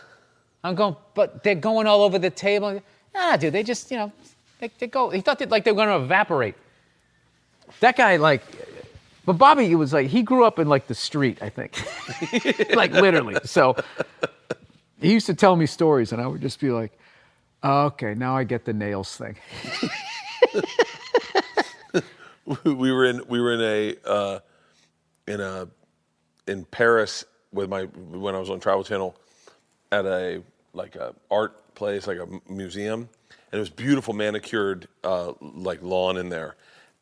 Speaker 1: I'm going, but they're going all over the table. Nah, dude, they just, they go. He thought they were going to evaporate. That guy, but Bobby, it was like, he grew up in the street, I think. Literally. So he used to tell me stories and I would just be like, oh, okay, now I get the nails thing.
Speaker 2: We were in Paris when I was on Travel Channel at a art place, like a museum, and it was beautiful manicured lawn in there,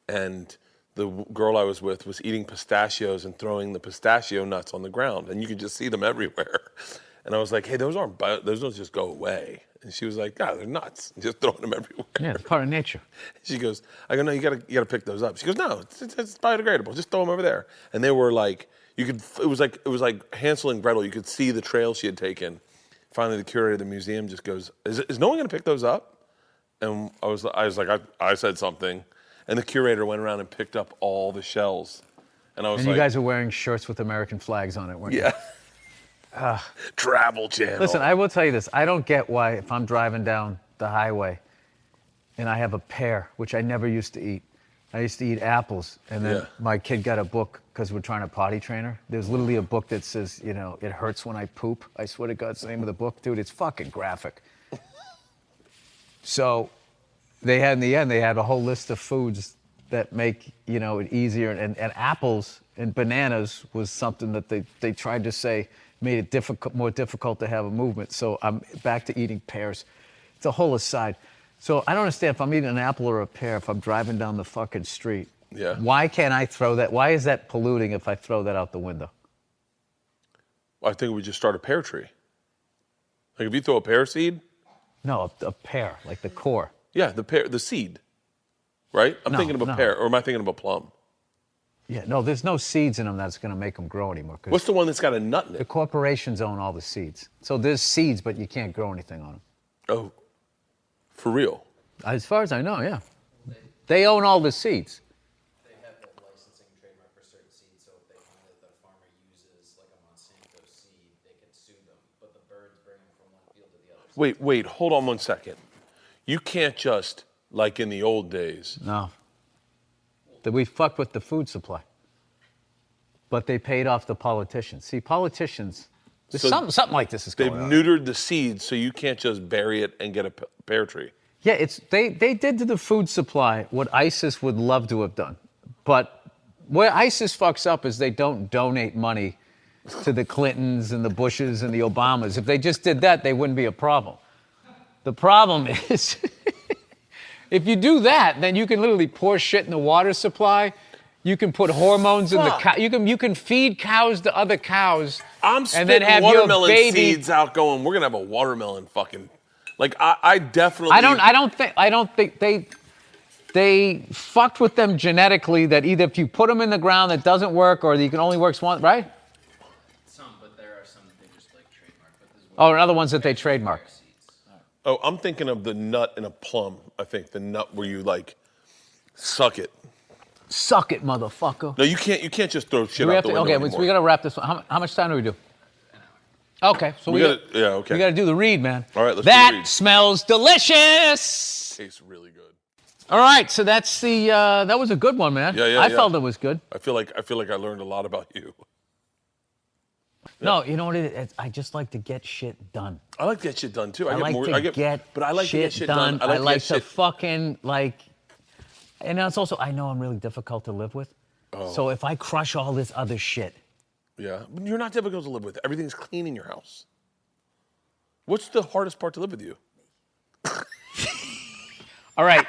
Speaker 2: and the girl I was with was eating pistachios and throwing the pistachio nuts on the ground, and you could just see them everywhere. And I was like, hey, those don't just go away. And she was like, God, they're nuts. Just throwing them everywhere.
Speaker 1: Yeah, it's part of nature.
Speaker 2: She goes, I go, no, you gotta pick those up. She goes, no, it's biodegradable. Just throw them over there. And they were like, it was like Hansel and Gretel. You could see the trail she had taken. Finally, the curator of the museum just goes, is no one gonna pick those up? And I was like, I said something. And the curator went around and picked up all the shells. And I was
Speaker 1: and you guys are wearing shirts with American flags on it, weren't you?
Speaker 2: Yeah. Travel Channel.
Speaker 1: Listen, I will tell you this. I don't get why if I'm driving down the highway and I have a pear, which I never used to eat. I used to eat apples. And then my kid got a book because we're trying to potty train her. There's literally a book that says, it hurts when I poop. I swear to God, it's the name of the book. Dude, it's fucking graphic. So in the end, they had a whole list of foods that make, it easier. And apples and bananas was something that they tried to say made it more difficult to have a movement. So I'm back to eating pears. It's a whole aside. So I don't understand if I'm eating an apple or a pear, if I'm driving down the fucking street.
Speaker 2: Yeah.
Speaker 1: Why can't I throw that? Why is that polluting if I throw that out the window?
Speaker 2: Well, I think we just start a pear tree. Like if you throw a pear seed?
Speaker 1: No, a pear, like the core.
Speaker 2: Yeah, the seed, right? I'm thinking of a pear, or am I thinking of a plum?
Speaker 1: Yeah, no, there's no seeds in them that's going to make them grow anymore.
Speaker 2: What's the one that's got a nut in
Speaker 1: The
Speaker 2: it?
Speaker 1: corporations own all the seeds. So there's seeds, but you can't grow anything on them.
Speaker 2: Oh, for real?
Speaker 1: As far as I know, yeah. They own all the seeds.
Speaker 3: They have that licensing trademark for certain seeds, so if they find that the farmer uses like a Monsanto seed, they can sue them. But the birds bring them from one field to the other.
Speaker 2: Wait, hold on 1 second. You can't just, like in the old days.
Speaker 1: No. That we fucked with the food supply. But they paid off the politicians. See, politicians, something like this is going on.
Speaker 2: They've neutered the seeds so you can't just bury it and get a pear tree.
Speaker 1: Yeah, they did to the food supply what ISIS would love to have done. But where ISIS fucks up is they don't donate money to the Clintons and the Bushes and the Obamas. If they just did that, they wouldn't be a problem. The problem is, if you do that, then you can literally pour shit in the water supply. You can put hormones in the cow. You can feed cows to other cows.
Speaker 2: I'm
Speaker 1: and
Speaker 2: spitting
Speaker 1: then have
Speaker 2: watermelon
Speaker 1: your baby.
Speaker 2: seeds out going, we're going to have a watermelon fucking... Like, I definitely...
Speaker 1: I don't think they fucked with them genetically that either if you put them in the ground that doesn't work or you can only work one, right?
Speaker 3: Some, but there are some that they just like trademark. But there's
Speaker 1: Oh, and other ones that they trademark.
Speaker 2: Oh, I'm thinking of the nut in a plum. I think the nut where you, like, suck it.
Speaker 1: Suck it, motherfucker.
Speaker 2: No, you can't just throw shit
Speaker 1: We
Speaker 2: out the window
Speaker 1: okay,
Speaker 2: anymore.
Speaker 1: we got to wrap this one. How much time do we do? Okay, so we got
Speaker 2: to
Speaker 1: do the read, man.
Speaker 2: All right, let's do
Speaker 1: that
Speaker 2: the read.
Speaker 1: smells delicious.
Speaker 2: Tastes really good.
Speaker 1: All right, so that's the that was a good one, man.
Speaker 2: Yeah.
Speaker 1: I felt it was good.
Speaker 2: I feel like I learned a lot about you.
Speaker 1: No, you know what it is? I just like to get shit done.
Speaker 2: I like to get shit done too.
Speaker 1: I like to get shit done. I like to fucking like. And it's also I know I'm really difficult to live with.
Speaker 2: Oh.
Speaker 1: So if I crush all this other shit.
Speaker 2: Yeah, but you're not difficult to live with. Everything's clean in your house. What's the hardest part to live with you?
Speaker 1: All right.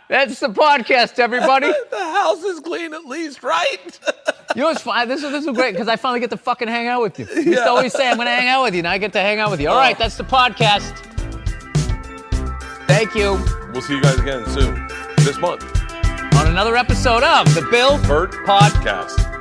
Speaker 1: That's the podcast, everybody.
Speaker 2: The house is clean at least, right?
Speaker 1: You know what's fun? This is great because I finally get to fucking hang out with you. You used to always say, I'm going to hang out with you. Now I get to hang out with you. All right, that's the podcast. Thank you.
Speaker 2: We'll see you guys again soon, this month.
Speaker 1: On another episode of the Bill
Speaker 2: Bert
Speaker 1: Pod
Speaker 2: Podcast.